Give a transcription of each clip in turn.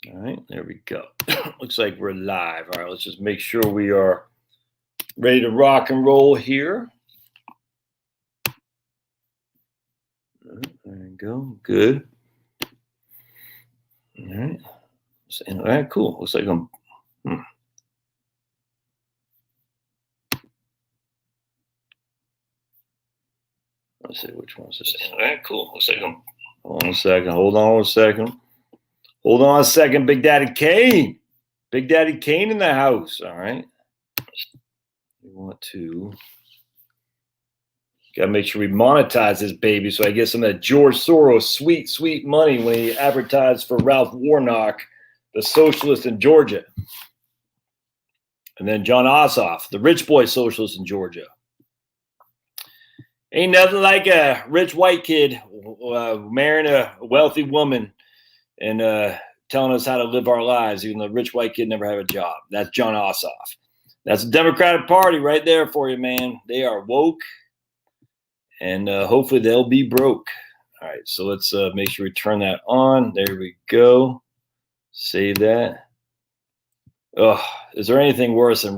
All right, there we go. Looks like we're live. All right, let's just make sure we are ready to rock and roll here. There we go. Good. All right. All right, cool. Looks like I'm. Let's see which one's this. All right, cool. Looks like I'm. Hold on a second. Hold on a second. Hold on a second, Big Daddy Kane. Big Daddy Kane in the house. All right. We want to. Got to make sure we monetize this baby so I get some of that George Soros sweet, sweet money when he advertised for Ralph Warnock, the socialist in Georgia. And then John Ossoff, the rich boy socialist in Georgia. Ain't nothing like a rich white kid marrying a wealthy woman and telling us how to live our lives, even though the rich white kid never had a job. That's John Ossoff. That's the Democratic Party right there for you, man. They are woke, and hopefully they'll be broke. All right, so let's make sure we turn that on. There we go. Save that. Oh, is there anything worse than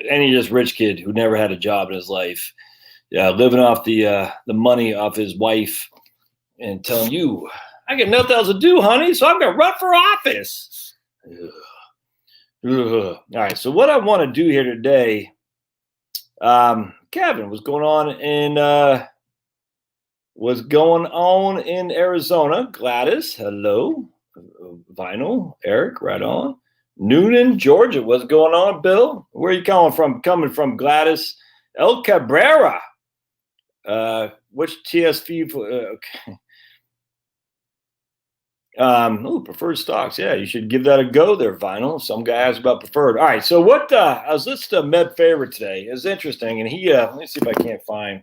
any just rich kid who never had a job in his life? Yeah, living off the money of his wife and telling you, I got nothing else to do, honey, so I'm going to run for office. Ugh. All right, so what I want to do here today, Kevin, what's going on in Arizona? Gladys, hello. Vinyl, Eric, right on. Noonan, Georgia, what's going on, Bill? Where are you coming from? Coming from, Gladys. El Cabrera. Which TSV? Okay. Preferred stocks. Yeah, you should give that a go there, Vinyl. Some guy asked about preferred. All right, so what I was listening to Med Favorite today. It's interesting, and he let me see if I can't find.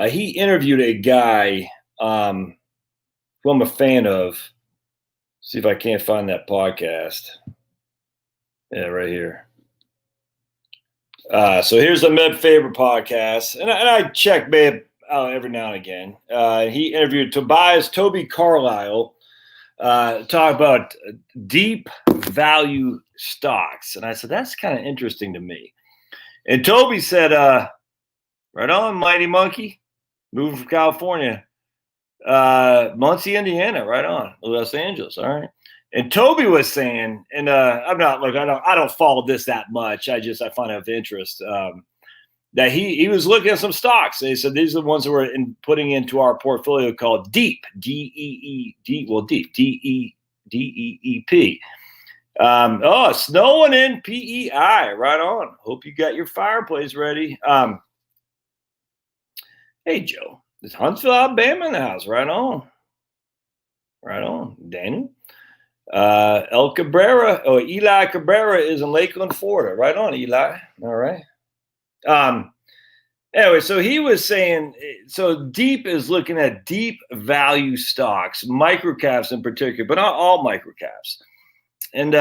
He interviewed a guy who I'm a fan of. See if I can't find that podcast. Yeah, right here. So here's the Med Favorite podcast, and I check Med out every now and again. He interviewed Toby Carlisle, talk about deep value stocks, and I said that's kind of interesting to me. And Toby said, "Right on, Mighty Monkey, moving from California, Muncie, Indiana, right on, Los Angeles. All right." And Toby was saying, and I don't follow this that much. I find it of interest that he was looking at some stocks. They said these are the ones that we're putting into our portfolio called Deep, DEEP. Snowing in PEI, right on. Hope you got your fireplace ready. Hey, Joe, it's Huntsville, Alabama in the house, right on. Right on, Daniel. Eli Cabrera is in Lakeland, Florida. Right on, Eli. All right. Anyway, so he was saying, so Deep is looking at deep value stocks, microcaps in particular, but not all microcaps. And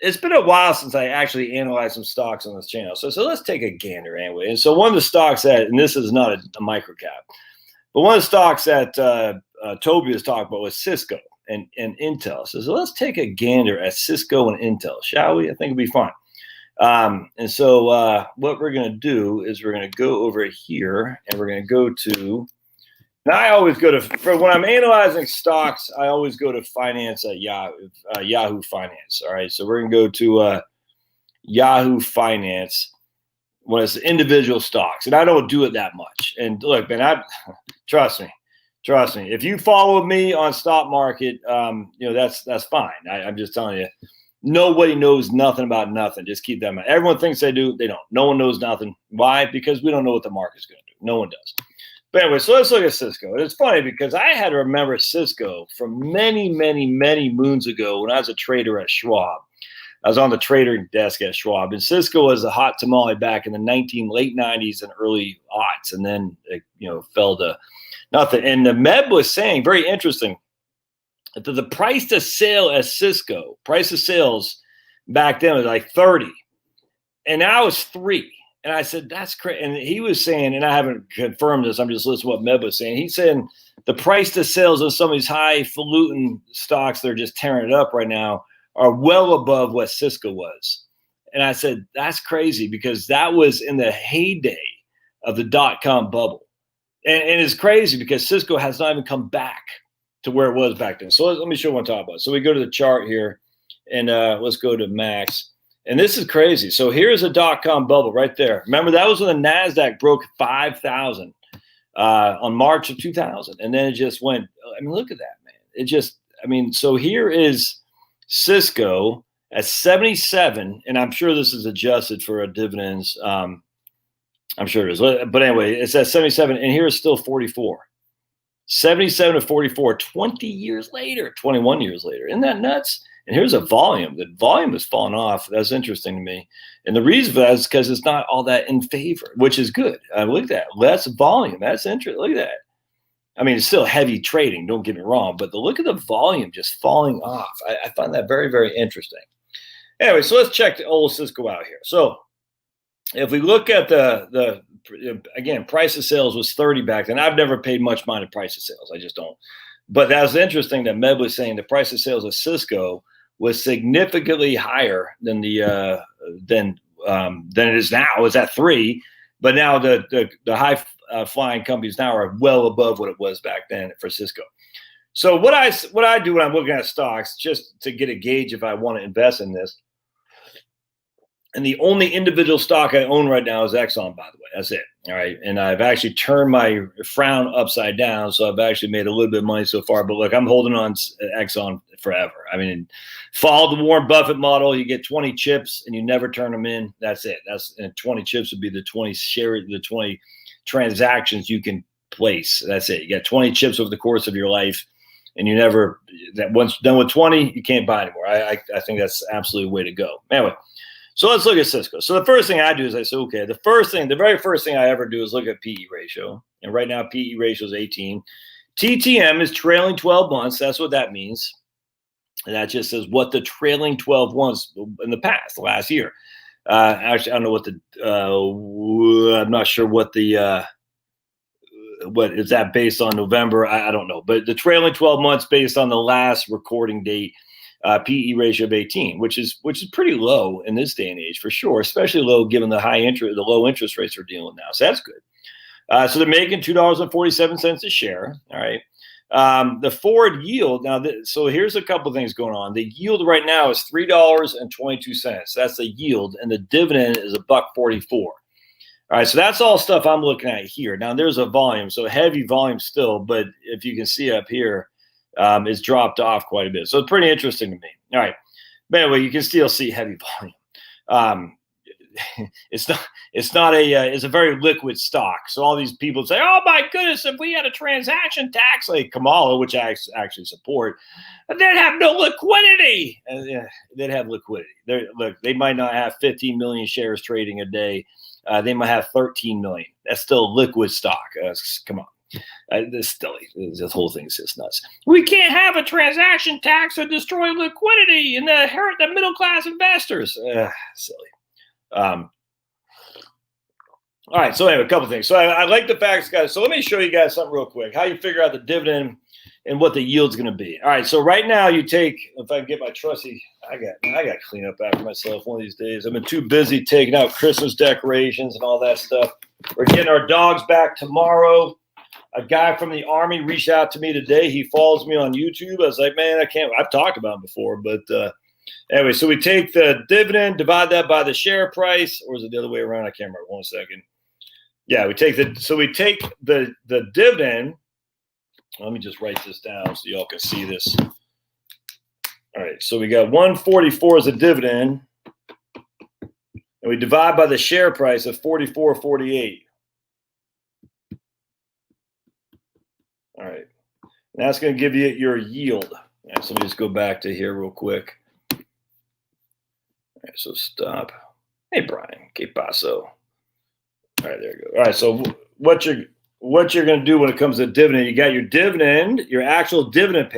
it's been a while since I actually analyzed some stocks on this channel. So let's take a gander anyway. And so one of the stocks and this is not a microcap, but one of the stocks that Toby was talking about was Cisco and Intel. So let's take a gander at Cisco and Intel, shall we? I think it'll be fun. And so what we're going to do is we're going to go over here and we're going to go to, and I always go to, for when I'm analyzing stocks, I always go to finance at Yahoo Finance. All right. So we're going to go to Yahoo Finance when it's individual stocks. And I don't do it that much. And look, man, trust me. If you follow me on stock market, that's fine. I'm just telling you. Nobody knows nothing about nothing. Just keep that in mind. Everyone thinks they do. They don't. No one knows nothing. Why? Because we don't know what the market's going to do. No one does. But anyway, so let's look at Cisco. And it's funny because I had to remember Cisco from many, many, many moons ago when I was a trader at Schwab. I was on the trading desk at Schwab. And Cisco was a hot tamale back in the late 90s and early aughts. And then it fell to nothing. And the Med was saying, very interesting, the price to sale at Cisco, price of sales back then was like 30. And now it's 3. And I said, that's crazy. And he was saying, and I haven't confirmed this, I'm just listening to what Meb was saying. He's saying the price to sales of some of these highfalutin stocks that are just tearing it up right now are well above what Cisco was. And I said, that's crazy, because that was in the heyday of the dot-com bubble. And it's crazy because Cisco has not even come back to where it was back then. So let me show you what I'm talking about. So we go to the chart here, and let's go to Max. And this is crazy. So here's a dot-com bubble right there. Remember, that was when the NASDAQ broke 5,000 on March of 2000. And then it just went, I mean, look at that, man. It just, I mean, so here is Cisco at 77, and I'm sure this is adjusted for dividends. I'm sure it is. But anyway, it's at 77, and here is still 44. 77 to 44, 20 years later, 21 years later. Isn't that nuts? And here's a volume. The volume has fallen off. That's interesting to me. And the reason for that is because it's not all that in favor, which is good. Look at that. That's volume. That's interesting. Look at that. I mean, it's still heavy trading, don't get me wrong, but look at the volume just falling off. I find that very, very interesting. Anyway, so let's check the old Cisco out here. So if we look at the again, price of sales was 30 back then. I've never paid much mind to price of sales. I just don't. But that was interesting that Med was saying the price of sales of Cisco was significantly higher than than it is now. It's at 3, but now the high flying companies now are well above what it was back then for Cisco. So what I do when I'm looking at stocks, just to get a gauge if I want to invest in this, and the only individual stock I own right now is Exxon, by the way. That's it. All right. And I've actually turned my frown upside down. So I've actually made a little bit of money so far. But look, I'm holding on to Exxon forever. I mean, follow the Warren Buffett model. You get 20 chips and you never turn them in. That's it. And 20 chips would be the 20 transactions you can place. That's it. You got 20 chips over the course of your life. And you never, that once done with 20, you can't buy anymore. I think that's absolutely the way to go. Anyway. So let's look at Cisco. So the first thing I do is I say, okay, the very first thing I ever do is look at PE ratio. And right now, PE ratio is 18. TTM is trailing 12 months. That's what that means. And that just says what the trailing 12 months in the past, the last year. Actually, I don't know what I'm not sure what what is that based on November? I don't know. But the trailing 12 months based on the last recording date. PE ratio of 18, which is pretty low in this day and age for sure, especially low given the low interest rates we're dealing with now. So that's good. So they're making $2.47 a share. All right. The forward yield now. So here's a couple of things going on. The yield right now is $3.22. That's the yield, and the dividend is $1.44. All right. So that's all stuff I'm looking at here. Now there's a volume, so heavy volume still, but if you can see up here. It's dropped off quite a bit. So it's pretty interesting to me. All right. But anyway, you can still see heavy volume. It's a very liquid stock. So all these people say, oh my goodness, if we had a transaction tax like Kamala, which I actually support, they'd have no liquidity. They'd have liquidity. They might not have 15 million shares trading a day. They might have 13 million. That's still liquid stock. Come on. This whole thing is just nuts. We can't have a transaction tax to destroy liquidity and hurt the middle class investors. Silly. All right. So anyway, a couple things. So I like the facts, guys. So let me show you guys something real quick. How you figure out the dividend and what the yield's going to be. All right. So right now you take, if I can get my trusty, I got to clean up after myself one of these days. I've been too busy taking out Christmas decorations and all that stuff. We're getting our dogs back tomorrow. A guy from the Army reached out to me today. He follows me on YouTube. I was like, man, I've talked about him before. But anyway, so we take the dividend, divide that by the share price. Or is it the other way around? I can't remember. 1 second. Yeah, we take the dividend. Let me just write this down so y'all can see this. All right, so we got 144 as a dividend. And we divide by the share price of 44.48. All right, and that's going to give you your yield. Right, so let me just go back to here real quick. All right, so stop. Hey, Brian, ¿qué pasó? All right, there you go. All right, so what you're going to do when it comes to dividend, you got your dividend, your actual dividend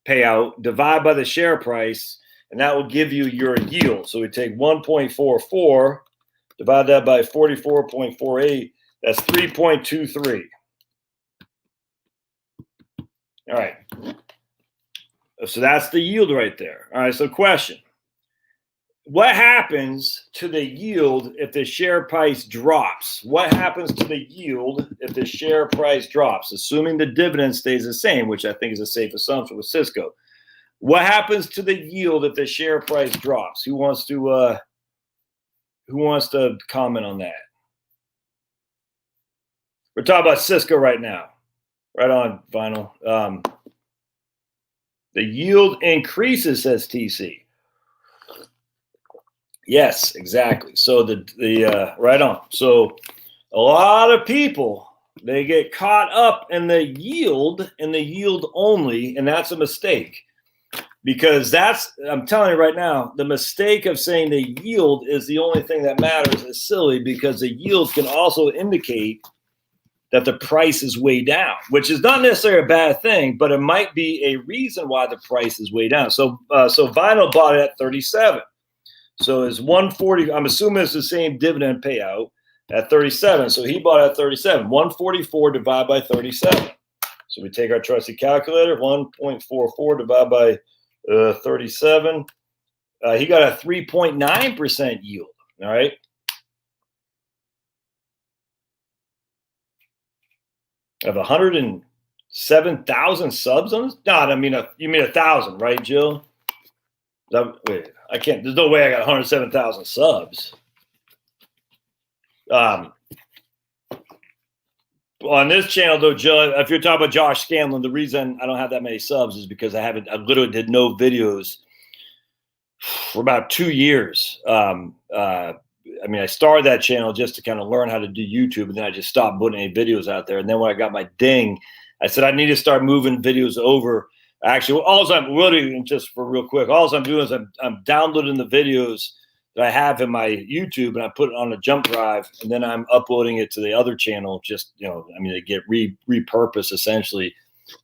payout, divide by the share price, and that will give you your yield. So we take 1.44, divide that by 44.48. That's 3.23. All right. So that's the yield right there. All right. So question. What happens to the yield if the share price drops? What happens to the yield if the share price drops? Assuming the dividend stays the same, which I think is a safe assumption with Cisco. What happens to the yield if the share price drops? Who wants to comment on that? We're talking about Cisco right now. Right on, Vinyl. The yield increases, says TC. Yes, exactly. So the right on. So a lot of people, they get caught up in the yield only, and that's a mistake. Because I'm telling you right now, the mistake of saying the yield is the only thing that matters is silly, because the yield can also indicate that the price is way down, which is not necessarily a bad thing, but it might be a reason why the price is way down. So Vinyl bought it at 37. So it's 140. I'm assuming it's the same dividend payout at 37. So he bought it at 37. 144 divided by 37. So we take our trusty calculator, 1.44 divided by 37. He got a 3.9% yield. All right. Of 107,000 subs on this? No, I mean, you mean 1,000, right, Jill? Wait, I can't. There's no way I got 107,000 subs. On this channel, though, Jill, if you're talking about Josh Scanlon, the reason I don't have that many subs is because I literally did no videos for about 2 years. I mean, I started that channel just to kind of learn how to do YouTube, and then I just stopped putting any videos out there. And then when I got my ding, I said I need to start moving videos over. Actually, all I'm really, just for real quick, all I'm doing is I'm downloading the videos that I have in my YouTube, and I put it on a jump drive, and then I'm uploading it to the other channel. Just, I mean, they get repurposed essentially.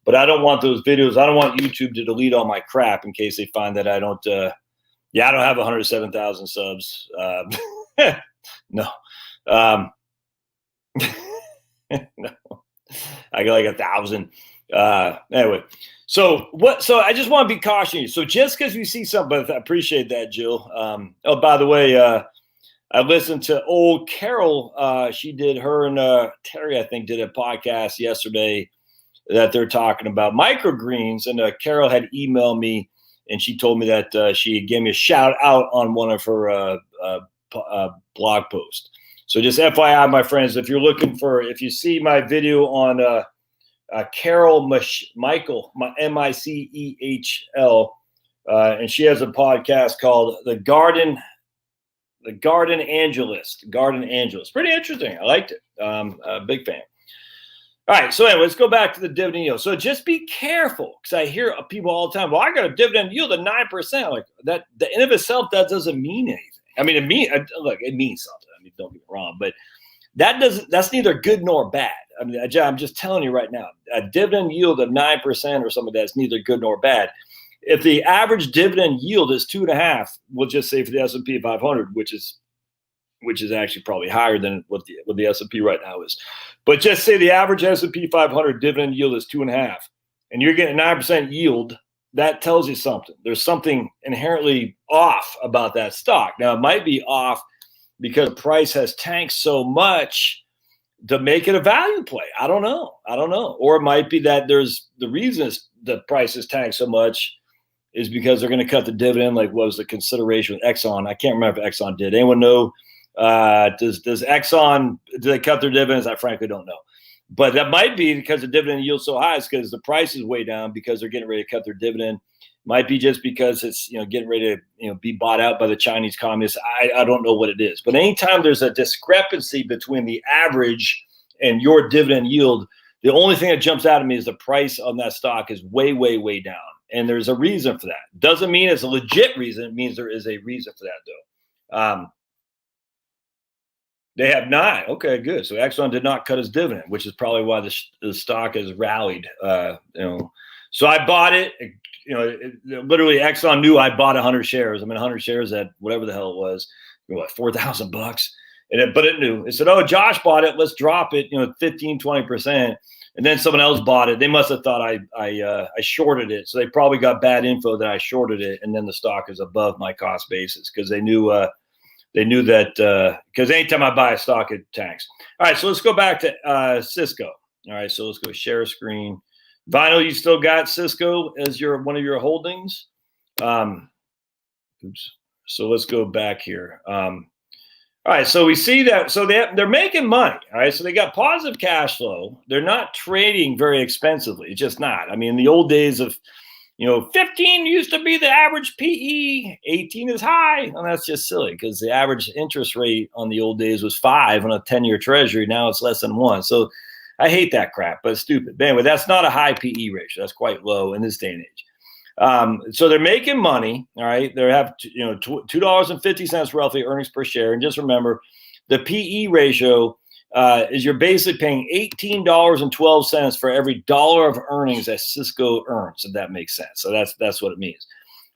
But I don't want those videos. I don't want YouTube to delete all my crap in case they find that I don't. I don't have 107,000 subs. No. No. I got like 1,000. Anyway, so I just want to be cautious. So just because you see something, I appreciate that, Jill. Oh, by the way, I listened to old Carol. She did, her and Terry, I think, did a podcast yesterday that they're talking about microgreens. And Carol had emailed me, and she told me that she gave me a shout out on one of her blog posts. So just FYI, my friends, if you see my video on Carol Michael, Michehl, and she has a podcast called The Garden Angelist. Pretty interesting. I liked it. A big fan. All right. So anyway, let's go back to the dividend yield. So just be careful, because I hear people all the time, well, I got a dividend yield of 9%. Like that, the in of itself, that doesn't mean anything. I mean, it means something. I mean, don't get me wrong, but that's neither good nor bad. I mean, I'm just telling you right now, a dividend yield of 9% or something like that is neither good nor bad. If the average dividend yield is 2.5, we'll just say for the S&P 500, which is actually probably higher than what the S&P right now is. But just say the average S&P 500 dividend yield is 2.5, and you're getting 9% yield. That tells you something. There's something inherently off about that stock. Now, it might be off because the price has tanked so much to make it a value play. I don't know. Or it might be that there's the reason the price has tanked so much is because they're going to cut the dividend. Like, what was the consideration with Exxon? I can't remember if Exxon did. Anyone know? Does Exxon, do they cut their dividends? I frankly don't know. But that might be because the dividend yield so high. It's because the price is way down because they're getting ready to cut their dividend. Might be just because it's getting ready to be bought out by the Chinese communists. I don't know what it is. But anytime there's a discrepancy between the average and your dividend yield, the only thing that jumps out at me is the price on that stock is way, way, way down. And there's a reason for that. Doesn't mean it's a legit reason. It means there is a reason for that, though. They have not. Okay, good. So Exxon did not cut his dividend, which is probably why the stock has rallied. So I bought it. Literally, Exxon knew I bought 100 shares. 100 shares at whatever the hell it was, $4,000. But it knew. It said, "Oh, Josh bought it. Let's drop it. 15, 20%." and then someone else bought it. They must have thought I shorted it, so they probably got bad info that I shorted it, and then the stock is above my cost basis because they knew that because anytime I buy a stock, it tanks. All right, so let's go back to Cisco. All right, so let's go share screen. Vinyl, you still got Cisco as one of your holdings. Oops. So let's go back here. All right, so we see that. So they're making money. All right, so they got positive cash flow. They're not trading very expensively. It's just not. I mean, in the old days of 15 used to be the average PE. 18 is high. And that's just silly because the average interest rate on the old days was 5 on a 10-year treasury. Now it's less than 1. So I hate that crap, but it's stupid. But anyway, that's not a high PE ratio. That's quite low in this day and age. So they're making money. All right. They have $2.50 roughly earnings per share. And just remember, the PE ratio is you're basically paying $18.12 for every dollar of earnings that Cisco earns, if that makes sense. So that's what it means.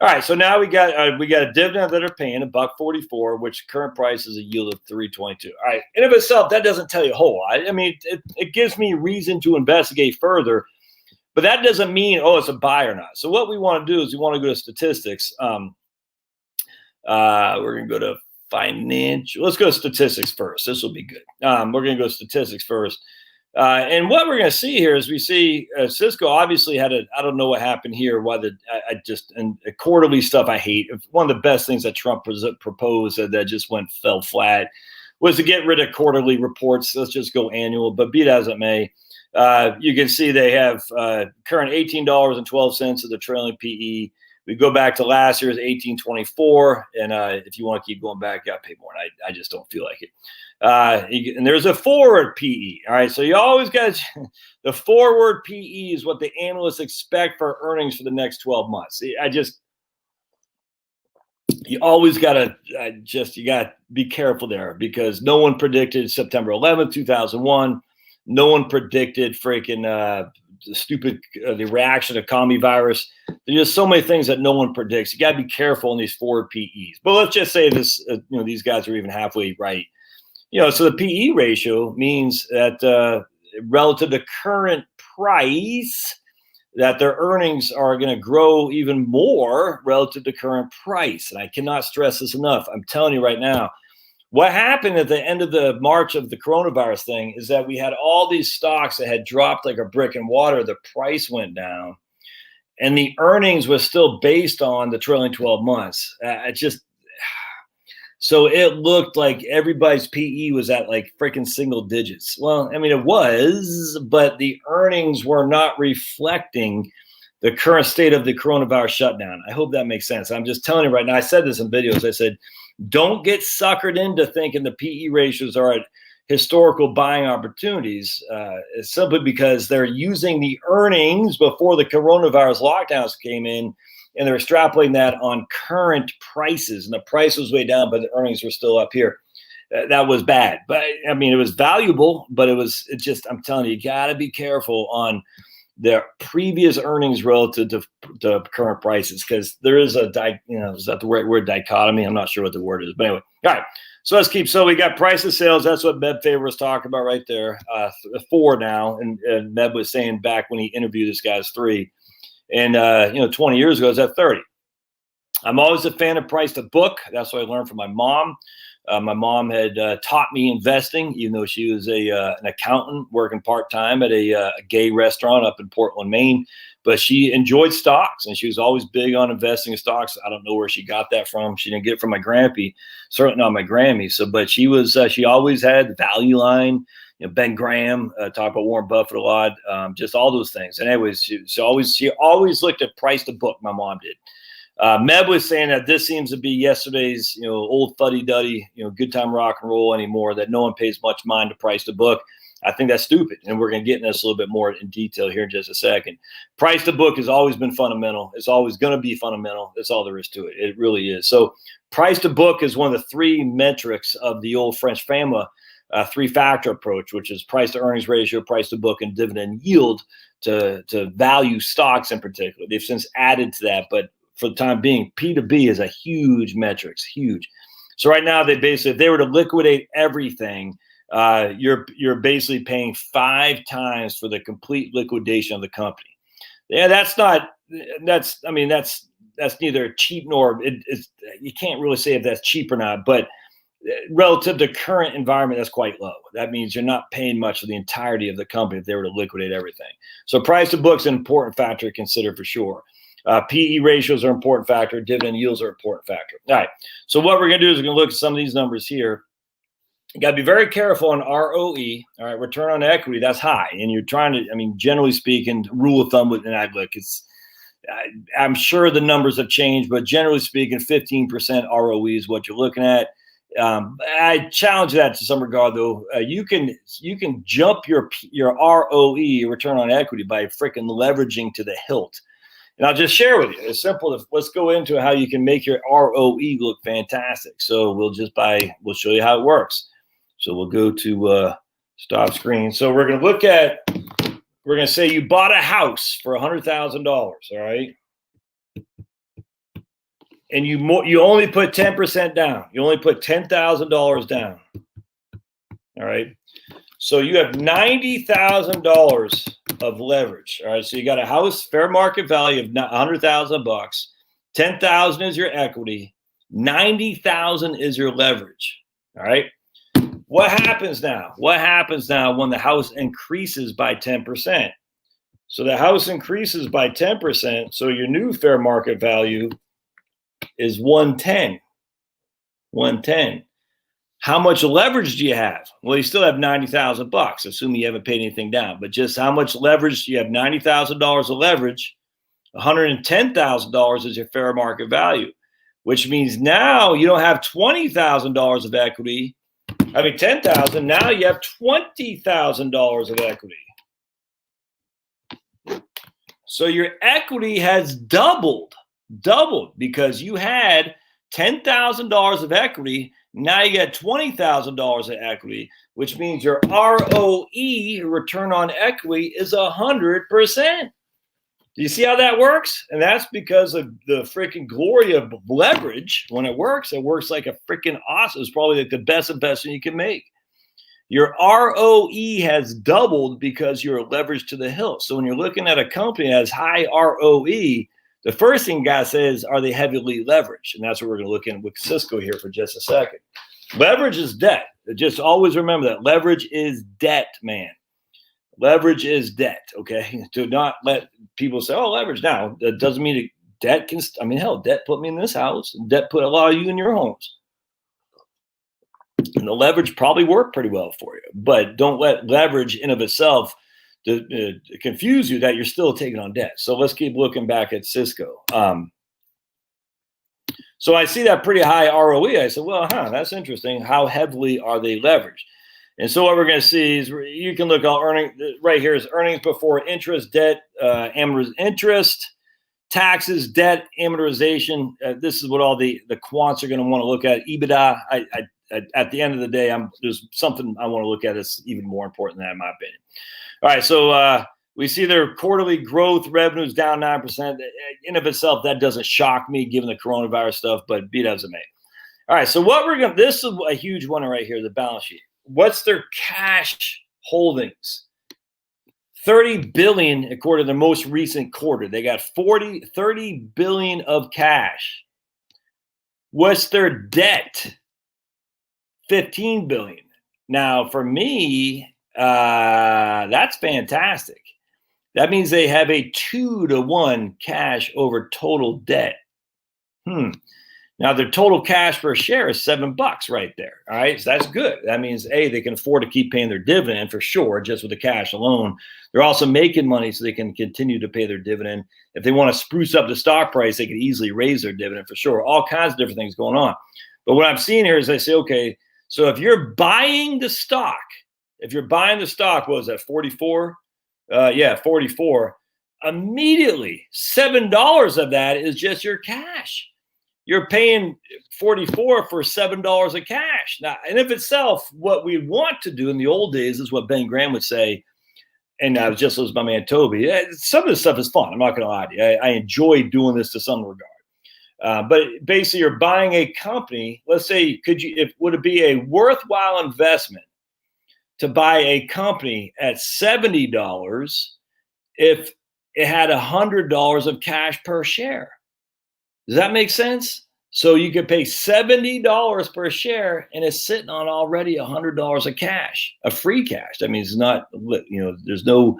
All right, so now we got a dividend that are paying $1.44, which current price is a yield of 3.22. All right, in of itself, that doesn't tell you a whole lot. I mean, it gives me reason to investigate further, but that doesn't mean it's a buy or not. So what we want to do is we want to go to statistics. We're going to go to financial. Let's go to statistics first. This will be good. We're going to go to statistics first. And what we're going to see here is we see Cisco obviously had I don't know what happened here. And quarterly stuff I hate. One of the best things that Trump proposed that just fell flat was to get rid of quarterly reports. Let's just go annual. But be it as it may, you can see they have current $18.12 of the trailing PE. We go back to last year's 1824, and if you want to keep going back, you got to pay more. And I just don't feel like it. And there's a forward PE. All right, so you always got the forward PE is what the analysts expect for earnings for the next 12 months. You always got to be careful there because no one predicted September 11th, 2001. No one predicted the reaction to commie virus. There's just so many things that no one predicts. You got to be careful in these forward PEs. But let's just say this, these guys are even halfway right. So the PE ratio means that relative to current price, that their earnings are going to grow even more relative to current price. And I cannot stress this enough. I'm telling you right now, what happened at the end of the March of the coronavirus thing is that we had all these stocks that had dropped like a brick in water. The price went down and the earnings was still based on the trailing 12 months. So it looked like everybody's PE was at like freaking single digits. Well, I mean, it was, but the earnings were not reflecting the current state of the coronavirus shutdown. I hope that makes sense. I'm just telling you right now, I said this in videos. I said, don't get suckered into thinking the PE ratios are at historical buying opportunities simply because they're using the earnings before the coronavirus lockdowns came in, and they're extrapolating that on current prices. And the price was way down, but the earnings were still up here. That was bad. But I mean, it was valuable, but I'm telling you got to be careful on their previous earnings relative to current prices, because there is is that the right word, dichotomy? I'm not sure what the word is, but anyway. All right, so so we got price of sales. That's what Meb Faber was talking about right there. 4 now, and Meb was saying back when he interviewed this guy's 3, and 20 years ago it was at 30. I'm always a fan of price to book. That's what I learned from my mom. My mom had taught me investing, even though she was an accountant working part-time at a gay restaurant up in Portland, Maine. But she enjoyed stocks, and she was always big on investing in stocks. I don't know where she got that from. She didn't get it from my grampy, certainly not my Grammy. She always had the value line. Ben Graham, talk about Warren Buffett a lot, just all those things. And anyways, she always looked at price to book. My mom did. Meb was saying that this seems to be yesterday's, old fuddy-duddy, good time rock and roll anymore, that no one pays much mind to price to book. I think that's stupid, and we're going to get into this a little bit more in detail here in just a second. Price to book has always been fundamental. It's always going to be fundamental. That's all there is to it. It really is. So price to book is one of the 3 metrics of the old French family 3-factor approach, which is price to earnings ratio, price to book, and dividend yield to value stocks in particular. They've since added to that, but for the time being, P2B is a huge metric, huge. So right now, if they were to liquidate everything, you're basically paying 5 times for the complete liquidation of the company. Yeah, that's neither cheap nor it's, you can't really say if that's cheap or not, but relative to current environment, that's quite low. That means you're not paying much for the entirety of the company if they were to liquidate everything. So price to book's an important factor to consider for sure. PE ratios are an important factor. Dividend yields are an important factor. All right. So what we're going to do is we're going to look at some of these numbers here. You got to be very careful on ROE. All right. Return on equity, that's high. And you're trying to, generally speaking, rule of thumb with an ag look, I'm sure the numbers have changed, but generally speaking, 15% ROE is what you're looking at. I challenge that to some regard, though. You can jump your ROE, return on equity, by freaking leveraging to the hilt. And I'll just share with you. It's simple. Let's go into how you can make your ROE look fantastic. So we'll show you how it works. So we'll go to stop screen. So we're going to say you bought a house for $100,000. All right. And you only put 10% down. You only put $10,000 down. All right. So you have $90,000 of leverage. All right. So you got a house, fair market value of $100,000. 10,000 is your equity. 90,000 is your leverage. All right. What happens now? What happens now when the house increases by 10%? So the house increases by 10%. So your new fair market value is 110. 110. How much leverage do you have? Well, you still have $90,000, assuming you haven't paid anything down. But just how much leverage do you have? $90,000 of leverage. $110,000 is your fair market value, which means now you don't have $20,000 of equity. $10,000. Now you have $20,000 of equity. So your equity has doubled because you had $10,000 of equity. Now you got $20,000 of equity, which means your ROE, return on equity, is 100%. Do you see how that works? And that's because of the freaking glory of leverage. When it works like a freaking awesome. It's probably like the best investment you can make. Your ROE has doubled because you're leveraged to the hilt. So when you're looking at a company that has high ROE, the first thing you got to say is, are they heavily leveraged? And that's what we're going to look at with Cisco here for just a second. Leverage is debt. Just always remember that. Leverage is debt, man. Leverage is debt, okay? Do not let people say, oh, leverage. Now, that doesn't mean debt can, debt put me in this house. Debt put a lot of you in your homes. And the leverage probably worked pretty well for you. But don't let leverage in of itself to confuse you that you're still taking on debt. So let's keep looking back at Cisco. So I see that pretty high ROE. I said, well, that's interesting. How heavily are they leveraged? And so what we're going to see is you can look at earnings right here is earnings before interest, debt, interest, taxes, debt, amortization. This is what all the quants are going to want to look at. EBITDA. At the end of the day, there's something I want to look at that's even more important than that, in my opinion. All right, so we see their quarterly growth revenues down 9%. In of itself, that doesn't shock me given the coronavirus stuff, but be that as it may. All right, so what we're going to, this is a huge one right here, the balance sheet. What's their cash holdings? 30 billion according to the most recent quarter. They got 30 billion of cash. What's their debt? 15 billion. Now, for me, that's fantastic. That means they have a 2-to-1 cash over total debt. Now, their total cash per share is $7 right there. All right, so that's good. That means, A, they can afford to keep paying their dividend for sure, just with the cash alone. They're also making money so they can continue to pay their dividend. If they want to spruce up the stock price, they can easily raise their dividend for sure. All kinds of different things going on. But what I'm seeing here is I say, okay, so if you're buying the stock, what was that, 44? 44. Immediately, $7 of that is just your cash. You're paying 44 for $7 of cash. Now, and if itself, what we want to do in the old days is what Ben Graham would say, and I was just listening to my man Toby. Some of this stuff is fun. I'm not going to lie to you. I enjoy doing this to some regard. But basically, you're buying a company. Let's say, would it be a worthwhile investment to buy a company at $70 if it had $100 of cash per share. Does that make sense? So you could pay $70 per share and it's sitting on already $100 of cash, of free cash. That means it's not, there's no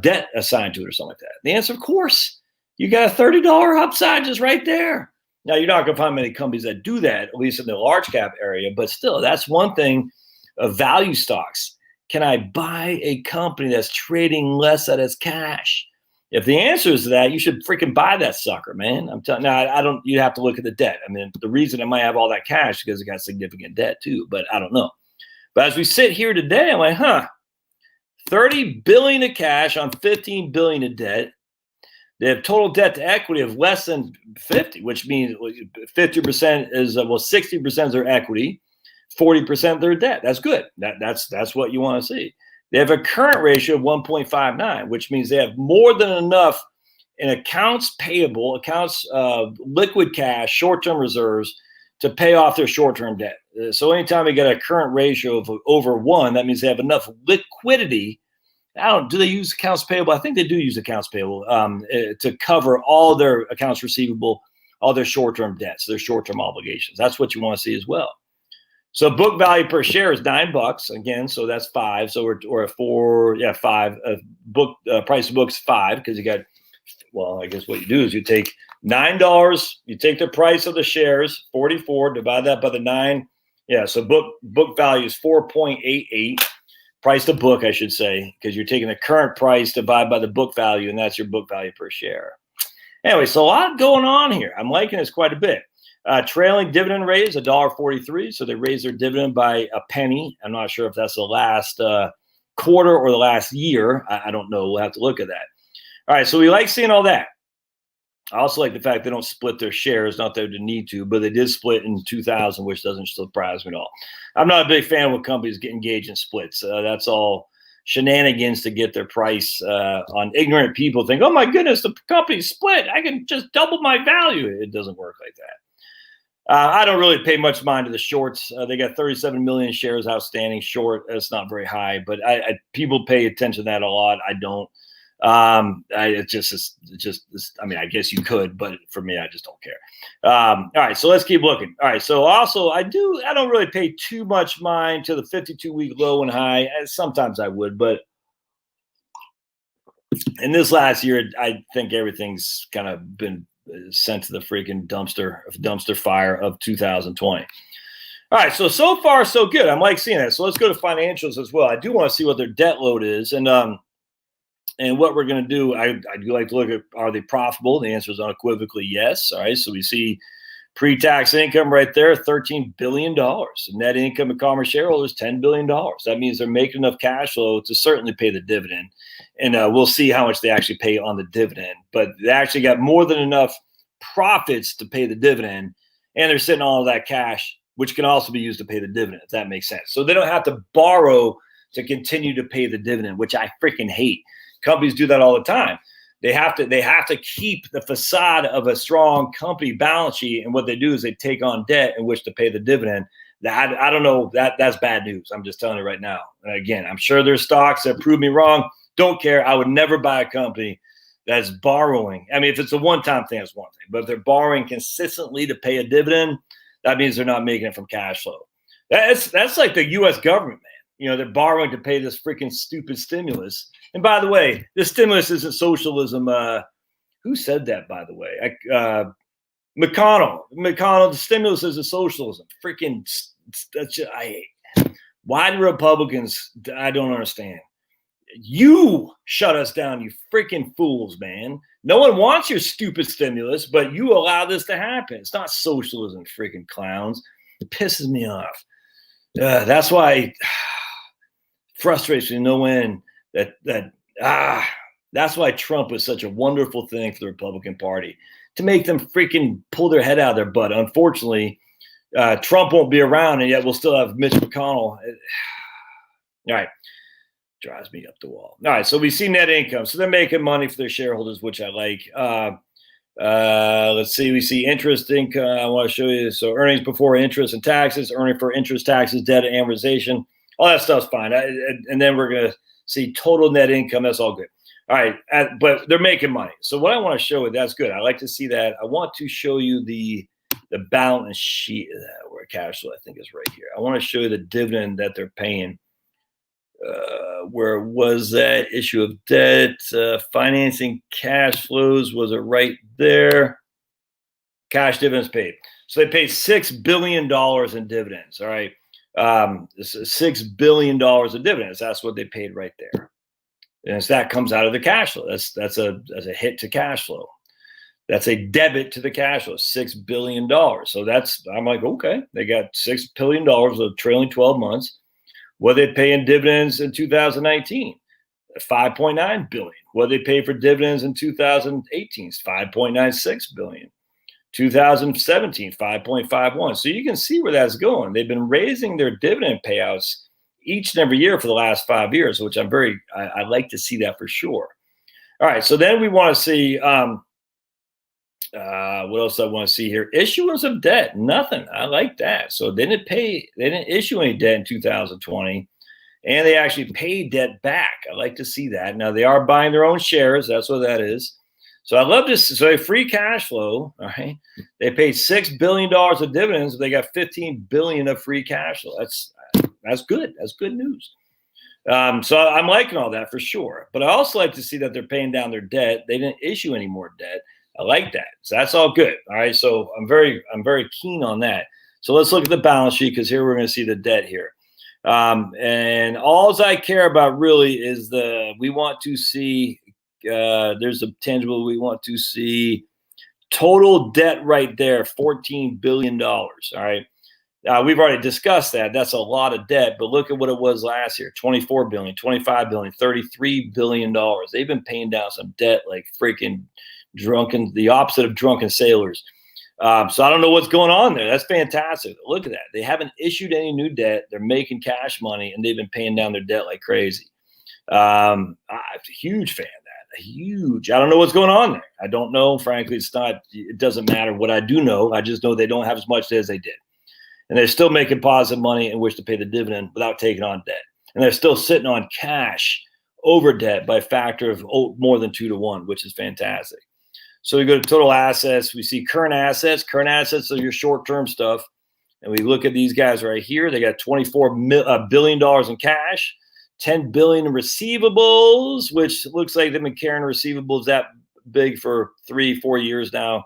debt assigned to it or something like that. The answer, of course, you got a $30 upside just right there. Now, you're not going to find many companies that do that, at least in the large cap area, but still, that's one thing of value stocks. Can I buy a company that's trading less at its cash? If the answer is that, you should freaking buy that sucker, man. I'm telling you, I don't, you have to look at the debt. I mean, the reason it might have all that cash is because it got significant debt too, but I don't know. But as we sit here today, I'm like, $30 billion of cash on $15 billion of debt. They have total debt to equity of less than 50, which means 50% is 60% is their equity, 40% their debt. That's good. That's what you want to see. They have a current ratio of 1.59, which means they have more than enough in accounts payable, liquid cash, short-term reserves to pay off their short-term debt. So anytime you get a current ratio of over 1, that means they have enough liquidity. Do they use accounts payable? I think they do use accounts payable to cover all their accounts receivable, all their short-term debts, their short-term obligations. That's what you want to see as well. So book value per share is $9 again. So that's 5. So we're at 4, 5. Book price of book's 5 because you got. Well, I guess what you do is you take $9. You take the price of the shares, 44, divide that by the 9. Yeah. So book value is 4.88. Price to book, I should say, because you're taking the current price divided by the book value, and that's your book value per share. Anyway, so a lot going on here. I'm liking this quite a bit. Trailing dividend raise, $1.43. So they raised their dividend by a penny. I'm not sure if that's the last quarter or the last year. I don't know. We'll have to look at that. All right, so we like seeing all that. I also like the fact they don't split their shares, not that they need to, but they did split in 2000, which doesn't surprise me at all. I'm not a big fan when companies get engaged in splits. That's all shenanigans to get their price on ignorant people think, oh my goodness, the company split. I can just double my value. It doesn't work like that. I don't really pay much mind to the shorts. They got 37 million shares outstanding short. That's not very high, but people pay attention to that a lot. I don't. I mean, I guess you could, but for me, I just don't care. All right, so let's keep looking. All right, so also I don't really pay too much mind to the 52-week low and high. Sometimes I would, but in this last year, I think everything's kind of been sent to the freaking dumpster fire of 2020. All right, so far so good. I'm like seeing that. So let's go to financials as well. I do want to see what their debt load is, and what we're going to do, I do like to look at, are they profitable? The answer is unequivocally yes. All right, so we see pre-tax income right there, $13 billion. Net income to common shareholders, $10 billion. That means they're making enough cash flow to certainly pay the dividend. And we'll see how much they actually pay on the dividend. But they actually got more than enough profits to pay the dividend. And they're sitting on all that cash, which can also be used to pay the dividend, if that makes sense. So they don't have to borrow to continue to pay the dividend, which I freaking hate. Companies do that all the time. They have to keep the facade of a strong company balance sheet, and what they do is they take on debt in which to pay the dividend. I don't know, that's bad news. I'm just telling you right now. And again, I'm sure there's stocks that prove me wrong. Don't care. I would never buy a company that's borrowing. I mean, if it's a one-time thing, it's one thing. But if they're borrowing consistently to pay a dividend, that means they're not making it from cash flow. That's like the U.S. government, man. You know, they're borrowing to pay this freaking stupid stimulus. And by the way, this stimulus isn't socialism. Who said that, by the way? McConnell, the stimulus isn't socialism. Freaking, I hate. Why do Republicans, I don't understand. You shut us down, you freaking fools, man. No one wants your stupid stimulus, but you allow this to happen. It's not socialism, freaking clowns. It pisses me off. That's why frustrates me no end. That's why Trump was such a wonderful thing for the Republican Party, to make them freaking pull their head out of their butt. Unfortunately, Trump won't be around, and yet we'll still have Mitch McConnell. All right. Drives me up the wall. All right, so we see net income. So they're making money for their shareholders, which I like. Let's see. We see interest income. I want to show you. So earnings before interest and taxes, earning for interest, taxes, debt, and amortization. All that stuff's fine. And then we're going to see total net income. That's all good. All right. But they're making money. So what I want to show you, that's good. I like to see that. I want to show you the balance sheet where cash flow, I think, is right here. I want to show you the dividend that they're paying. Where was that issue of debt? Financing cash flows. Was it right there? Cash dividends paid. So they paid $6 billion in dividends. All right. $6 billion of dividends. That's what they paid right there. And that comes out of the cash flow. That's a hit to cash flow. That's a debit to the cash flow, $6 billion. So I'm like, okay, they got $6 billion of trailing 12 months. What they pay in dividends in 2019? $5.9 billion. What they pay for dividends in 2018 is $5.96 billion. 2017, 5.51. So you can see where that's going. They've been raising their dividend payouts each and every year for the last 5 years, which I like to see that for sure. All right, so then we want to see what else I want to see here? Issuance of debt, nothing. I like that. So they didn't issue any debt in 2020, and they actually paid debt back. I like to see that. Now they are buying their own shares. That's what that is. So I love this. So free cash flow. All right, they paid $6 billion of dividends. They got $15 billion of free cash flow. That's good. That's good news. So I'm liking all that for sure. But I also like to see that they're paying down their debt. They didn't issue any more debt. I like that. So that's all good. All right. So I'm very keen on that. So let's look at the balance sheet, because here we're going to see the debt here. And all I care about really is we want to see, there's a tangible, we want to see total debt right there, $14 billion. All right. We've already discussed that. That's a lot of debt, but look at what it was last year: $24 billion, $25 billion, $33 billion. They've been paying down some debt like freaking drunken, the opposite of drunken sailors. So I don't know what's going on there. That's fantastic. Look at that. They haven't issued any new debt. They're making cash money, and they've been paying down their debt like crazy. I'm a huge fan of that. Huge. I don't know what's going on there. I don't know. Frankly, it doesn't matter what I do know. I just know they don't have as much debt as they did. And they're still making positive money in which to pay the dividend without taking on debt. And they're still sitting on cash over debt by a factor of more than 2 to 1, which is fantastic. So we go to total assets. We see current assets. Current assets are your short-term stuff. And we look at these guys right here. They got $24 billion in cash, $10 billion in receivables, which looks like they've been carrying receivables that big for 3-4 years now.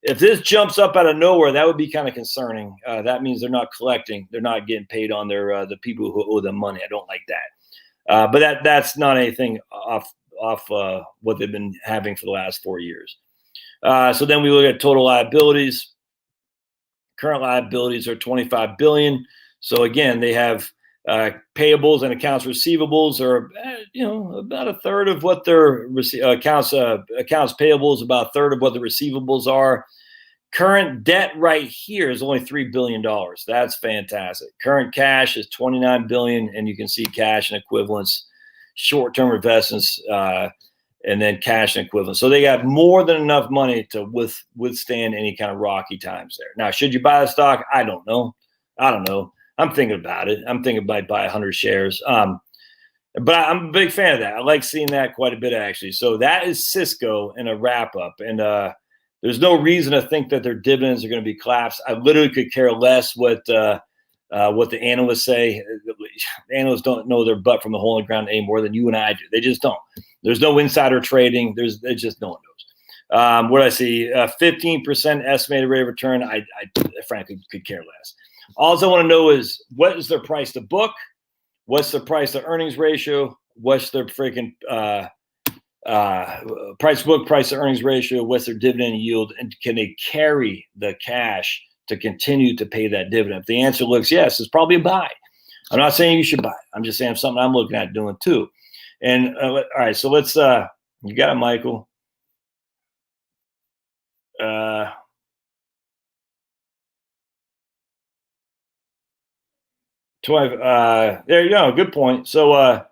If this jumps up out of nowhere, that would be kind of concerning. That means they're not collecting. They're not getting paid on the people who owe them money. I don't like that. But that's not anything off what they've been having for the last 4 years. So then we look at total liabilities. Current liabilities are $25 billion. So again, they have payables and accounts receivables are about a third of what their accounts payables, about a third of what the receivables are. Current debt right here is only $3 billion. That's fantastic. Current cash is $29 billion, and you can see cash and equivalents, short-term investments, and then cash and equivalents. So they got more than enough money to withstand any kind of rocky times there. Now, should you buy the stock? I don't know. I'm thinking about it. I'm thinking about buy 100 shares. But I'm a big fan of that. I like seeing that quite a bit, actually. So that is Cisco in a wrap up. And there's no reason to think that their dividends are going to be collapsed. I literally could care less what the analysts say. The analysts don't know their butt from the hole in the ground any more than you and I do. They just don't. There's no insider trading. There's just no one knows. What I see, 15% estimated rate of return. I frankly could care less. All I want to know is, what is their price to book? What's their price to earnings ratio? What's their freaking price to book, price to earnings ratio? What's their dividend yield? And can they carry the cash to continue to pay that dividend? If the answer looks yes, it's probably a buy. I'm not saying you should buy it. I'm just saying something I'm looking at doing too. And all right, so let's you got it, Michael. There you go. Good point. So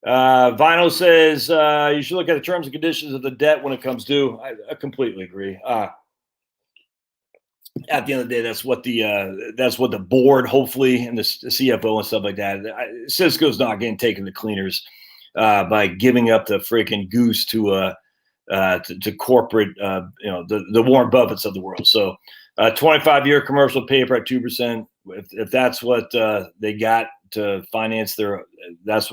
Vinyl says you should look at the terms and conditions of the debt when it comes due. I completely agree. at the end of the day, that's what the board, hopefully, and the CFO and stuff like that. Cisco's not getting taken to cleaners by giving up the freaking goose to corporate, the Warren Buffetts of the world. So, 25-year commercial paper at 2%. If that's what they got to finance their, that's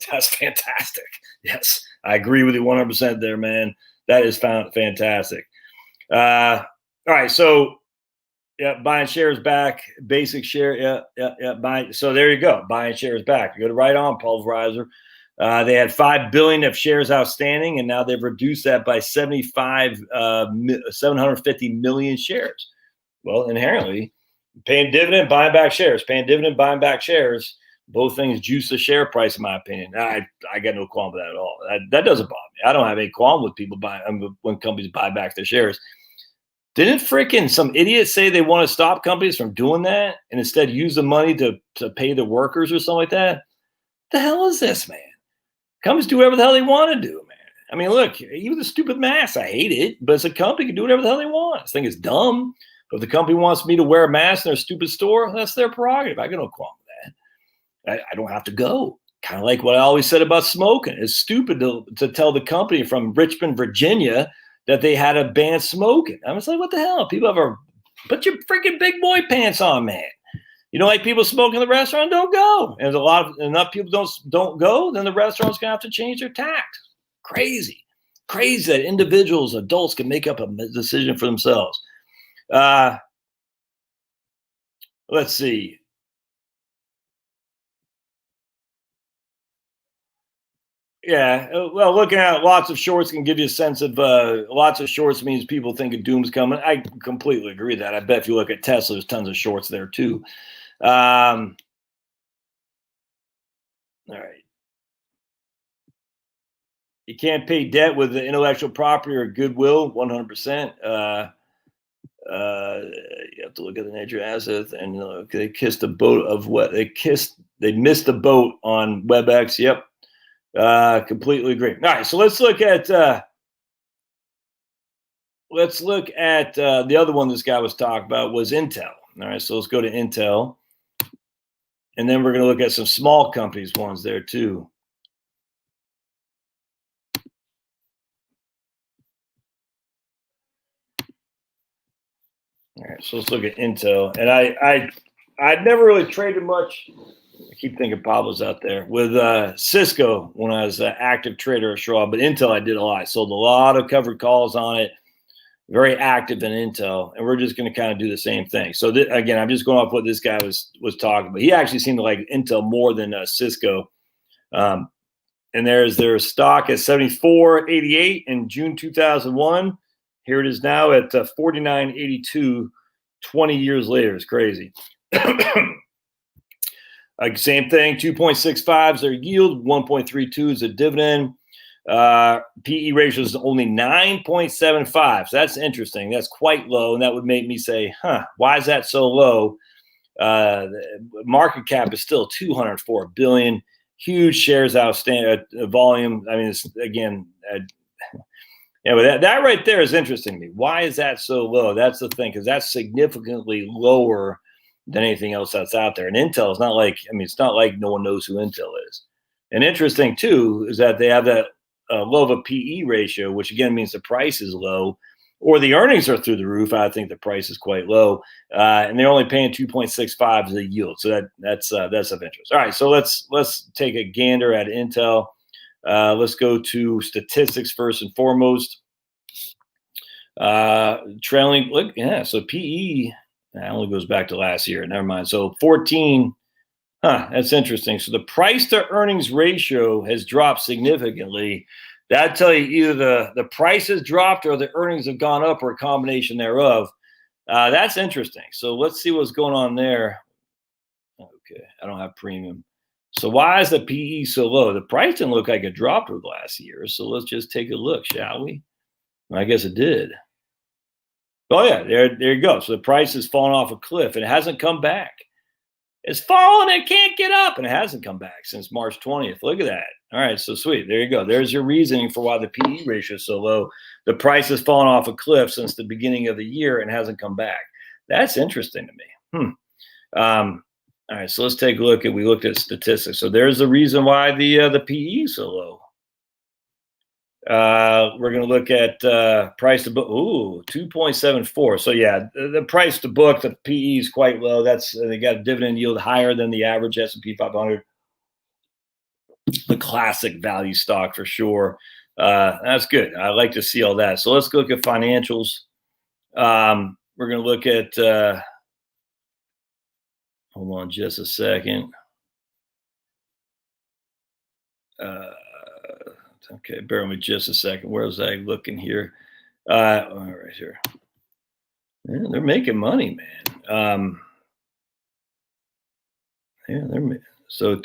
that's fantastic. Yes, I agree with you 100% there, man. That is fantastic. All right, so yeah, buying shares back, basic share, buy. So there you go, buying shares back. You go to right on pulverizer. They had 5 billion of shares outstanding, and now they've reduced that by 750 million shares. Well, inherently, paying dividend, buying back shares, paying dividend, buying back shares. Both things juice the share price, in my opinion. I got no qualm with that at all. That doesn't bother me. I don't have any qualm with people when companies buy back their shares. Didn't freaking some idiot say they want to stop companies from doing that and instead use the money to pay the workers or something like that? The hell is this, man? Companies do whatever the hell they want to do, man. I mean, look, even the stupid mask, I hate it, but it's a company can do whatever the hell they want. This thing is dumb. But if the company wants me to wear a mask in their stupid store, that's their prerogative. I got no qualm with that. I don't have to go. Kind of like what I always said about smoking. It's stupid to tell the company from Richmond, Virginia, that they had to ban smoking. I was like, what the hell? People put your freaking big boy pants on, man. You don't like people smoking in the restaurant? Don't go. And there's enough people don't go, then the restaurant's gonna have to change their tax. Crazy that individuals, adults, can make up a decision for themselves. Let's see. Yeah, well, looking at lots of shorts can give you a sense of lots of shorts means people think a doom's coming. I completely agree with that. I bet if you look at Tesla, there's tons of shorts there too. All right. You can't pay debt with the intellectual property or goodwill, 100%. You have to look at the nature of assets, and they kissed the boat of what they missed the boat on WebEx. Yep. Completely agree. All right, so let's look at the other one this guy was talking about was Intel. All right, so let's go to Intel, and then we're going to look at some small companies ones there too. All right, so let's look at Intel, and I'd never really traded much. I keep thinking Pablo's out there with Cisco when I was an active trader at Schwab, but Intel I did a lot. I sold a lot of covered calls on it. Very active in Intel, and we're just going to kind of do the same thing. So again, I'm just going off what this guy was talking about. He actually seemed to like Intel more than Cisco. And there's their stock at 74.88 in June 2001. Here it is now at 49.82. 20 years later, it's crazy. Same thing, 2.65 is their yield, 1.32 is a dividend. PE ratio is only 9.75. So that's interesting. That's quite low. And that would make me say, why is that so low? The market cap is still 204 billion. Huge shares outstanding volume. I mean, it's, again, but that right there is interesting to me. Why is that so low? That's the thing, because that's significantly lower than anything else that's out there. And Intel is not like, it's not like no one knows who Intel is. And interesting too is that they have that low of a PE ratio, which again means the price is low, or the earnings are through the roof. I think the price is quite low, and they're only paying 2.65 as a yield. So that's of interest. All right, so let's take a gander at Intel. Let's go to statistics first and foremost. Trailing, look, yeah. So PE that only goes back to last year. Never mind. So 14. That's interesting. So the price to earnings ratio has dropped significantly. That'd tell you either the price has dropped or the earnings have gone up, or a combination thereof. That's interesting. So let's see what's going on there. Okay, I don't have premium. So why is the PE so low? The price didn't look like it dropped over the last year. So let's just take a look, shall we? I guess it did. Oh yeah, there you go. So the price has fallen off a cliff. It hasn't come back. It's fallen and can't get up, and it hasn't come back since March 20th. Look at that. All right, so sweet. There you go. There's your reasoning for why the PE ratio is so low. The price has fallen off a cliff since the beginning of the year and hasn't come back. That's interesting to me. All right, so let's take a look at. We looked at statistics. So there's the reason why the PE is so low. We're going to look at price to book. Ooh, 2.74. So yeah, the price to book, the PE is quite low. They got a dividend yield higher than the average S&P 500. The classic value stock for sure. That's good. I like to see all that. So let's look at financials. We're going to look at. Hold on just a second. Okay, bear with me just a second. Where was I looking here? All right here. Yeah, they're making money, man. So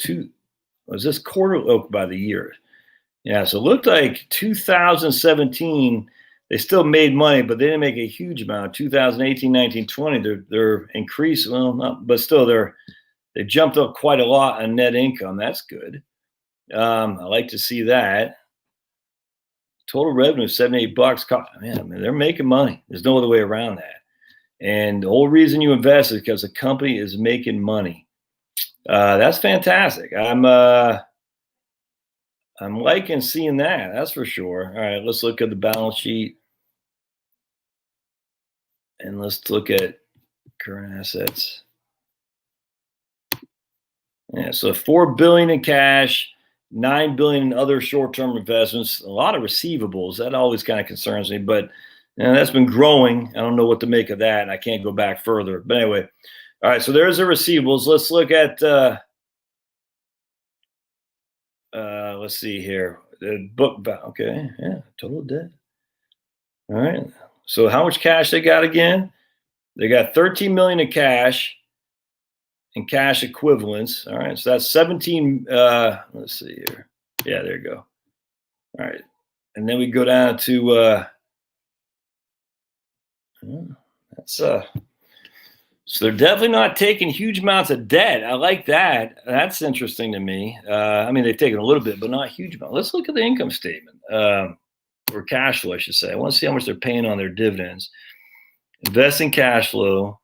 was this quarter? Oh, by the year. Yeah, so it looked like 2017, they still made money, but they didn't make a huge amount. 2018, 19, 20, they're increased. Well, not, but still they jumped up quite a lot on net income. That's good. I like to see that. Total revenue $78. Man, they're making money. There's no other way around that. And the whole reason you invest is because the company is making money. That's fantastic. I'm liking seeing that. That's for sure. All right, let's look at the balance sheet, and let's look at current assets. Yeah, so $4 billion in cash, $9 billion in other short-term investments, a lot of receivables. That always kind of concerns me, but that's been growing. I don't know what to make of that, and I can't go back further. But anyway, all right, so there's the receivables. Let's look at, let's see here. The book, okay, yeah, total debt. All right, so how much cash they got again? They got $13 million in cash and cash equivalents. All right, so that's 17. Let's see here. Yeah, there you go. All right, and then we go down to that's so they're definitely not taking huge amounts of debt. I like that. That's interesting to me. I mean, they've taken a little bit, but not a huge amount. Let's look at the income statement or cash flow, I should say. I want to see how much they're paying on their dividends. Investing cash flow.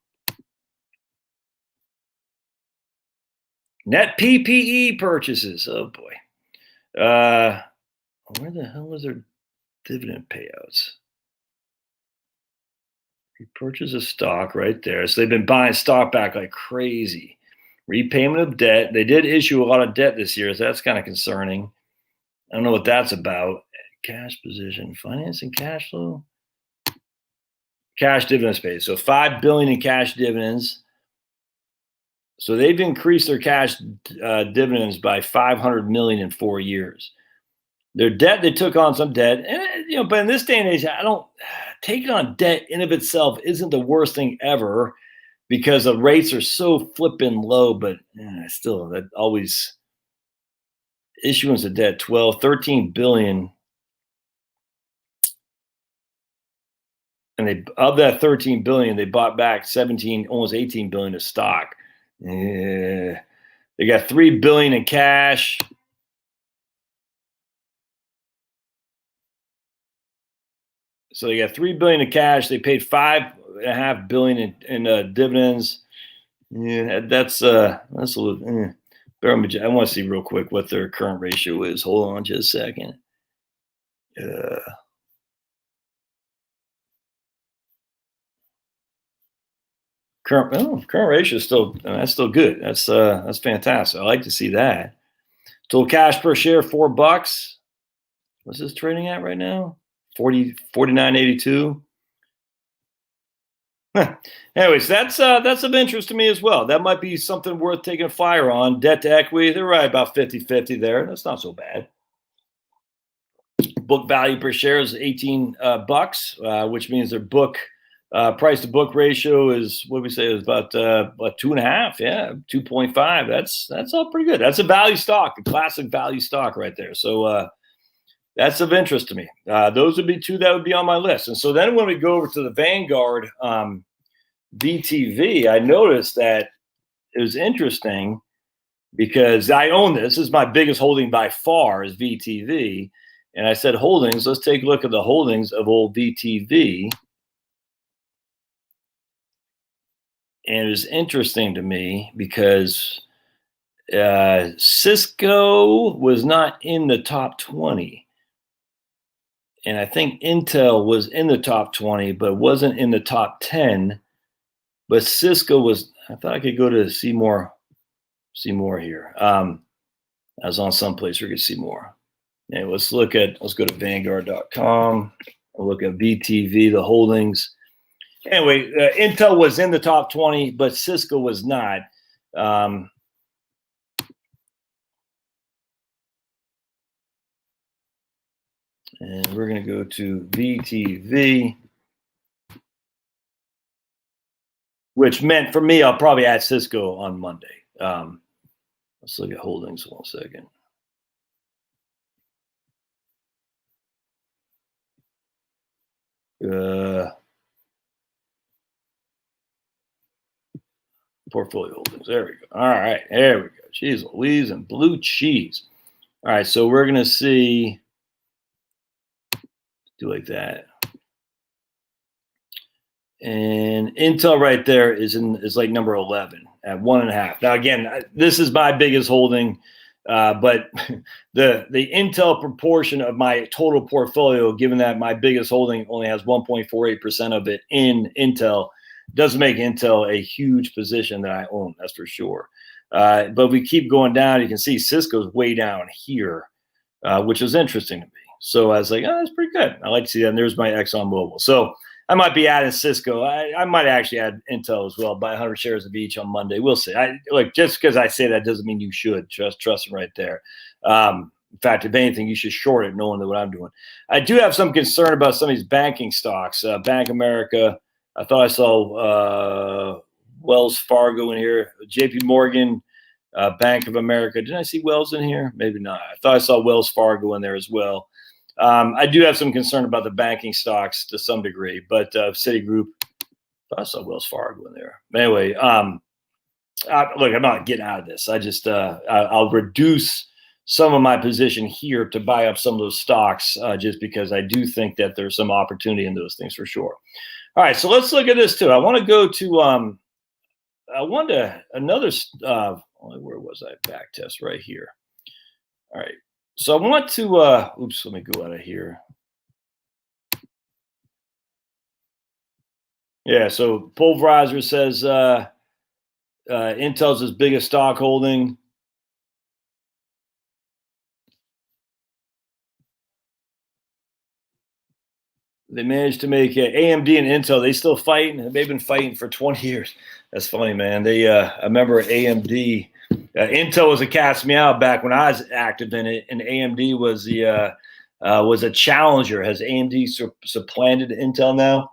Net PPE purchases. Oh boy. Where the hell is their dividend payouts? Repurchase of stock right there. So they've been buying stock back like crazy. Repayment of debt. They did issue a lot of debt this year, so that's kind of concerning. I don't know what that's about. Cash position, financing cash flow. Cash dividends paid. So $5 billion in cash dividends. So they've increased their cash dividends by $500 million in 4 years. Their debt, they took on some debt, and but in this day and age, taking on debt in of itself isn't the worst thing ever because the rates are so flipping low. But still, that always issuance of debt, 13 billion, and of that 13 billion, they bought back 17, almost 18 billion of stock. They got $3 billion in cash. So they got $3 billion in cash. They paid $5.5 billion in dividends. Yeah, that's a little. I want to see real quick what their current ratio is. Hold on just a second. Current ratio is still that's still good. That's fantastic. I like to see that. Total cash per share $4. What's this trading at right now? 49.82. Anyways, that's of interest to me as well. That might be something worth taking a flyer on. Debt to equity, they're right about 50-50 there. That's not so bad. Book value per share is $18, which means their book price to book ratio is what we say is about 2.5. Yeah, 2.5. That's all pretty good. That's a value stock, a classic value stock right there. So that's of interest to me. Those would be two that would be on my list. And so then when we go over to the Vanguard VTV, I noticed that it was interesting because I own this. This is my biggest holding by far is VTV. And I said holdings, let's take a look at the holdings of old VTV. And it was interesting to me because Cisco was not in the top 20. And I think Intel was in the top 20, but wasn't in the top 10. But Cisco was, I thought I could go to see more here. I was on someplace where you could see more. And let's go to Vanguard.com. I'll look at VTV, the holdings. Anyway, Intel was in the top 20, but Cisco was not. And we're going to go to VTV, which meant for me, I'll probably add Cisco on Monday. Let's look at holdings 1 second. Portfolio holdings. There we go. All right. There we go. Cheese Louise and blue cheese. All right. So we're going to see, do like that. And Intel right there is like number 11 at 1.5. Now, again, this is my biggest holding, but the Intel proportion of my total portfolio, given that my biggest holding only has 1.48% of it in Intel, doesn't make Intel a huge position that I own, that's for sure. But we keep going down. You can see Cisco's way down here, which is interesting to me. So I was like, oh, that's pretty good. I like to see that. And there's my ExxonMobil. So I might be adding Cisco. I might actually add Intel as well, buy 100 shares of each on Monday. We'll see. Just because I say that doesn't mean you should. Trust me right there. In fact, if anything, you should short it knowing what I'm doing. I do have some concern about some of these banking stocks. Bank of America, I thought I saw Wells Fargo in here, JP Morgan, Bank of America. Didn't I see Wells in here? Maybe not. I thought I saw Wells Fargo in there as well. I do have some concern about the banking stocks to some degree, but Citigroup, I saw Wells Fargo in there. But anyway, look, I'm not getting out of this. I just I'll reduce some of my position here to buy up some of those stocks just because I do think that there's some opportunity in those things for sure. All right, so let's look at this too. I want to go to another where was I? Back test right here. All right. So I want to, let me go out of here. Yeah, so Pulverizer says Intel's his biggest stock holding. They managed to make AMD and Intel, they still fighting. They've been fighting for 20 years. That's funny, man. I remember AMD, Intel was a cat's meow back when I was active in it, and AMD was a challenger. Has AMD supplanted Intel now?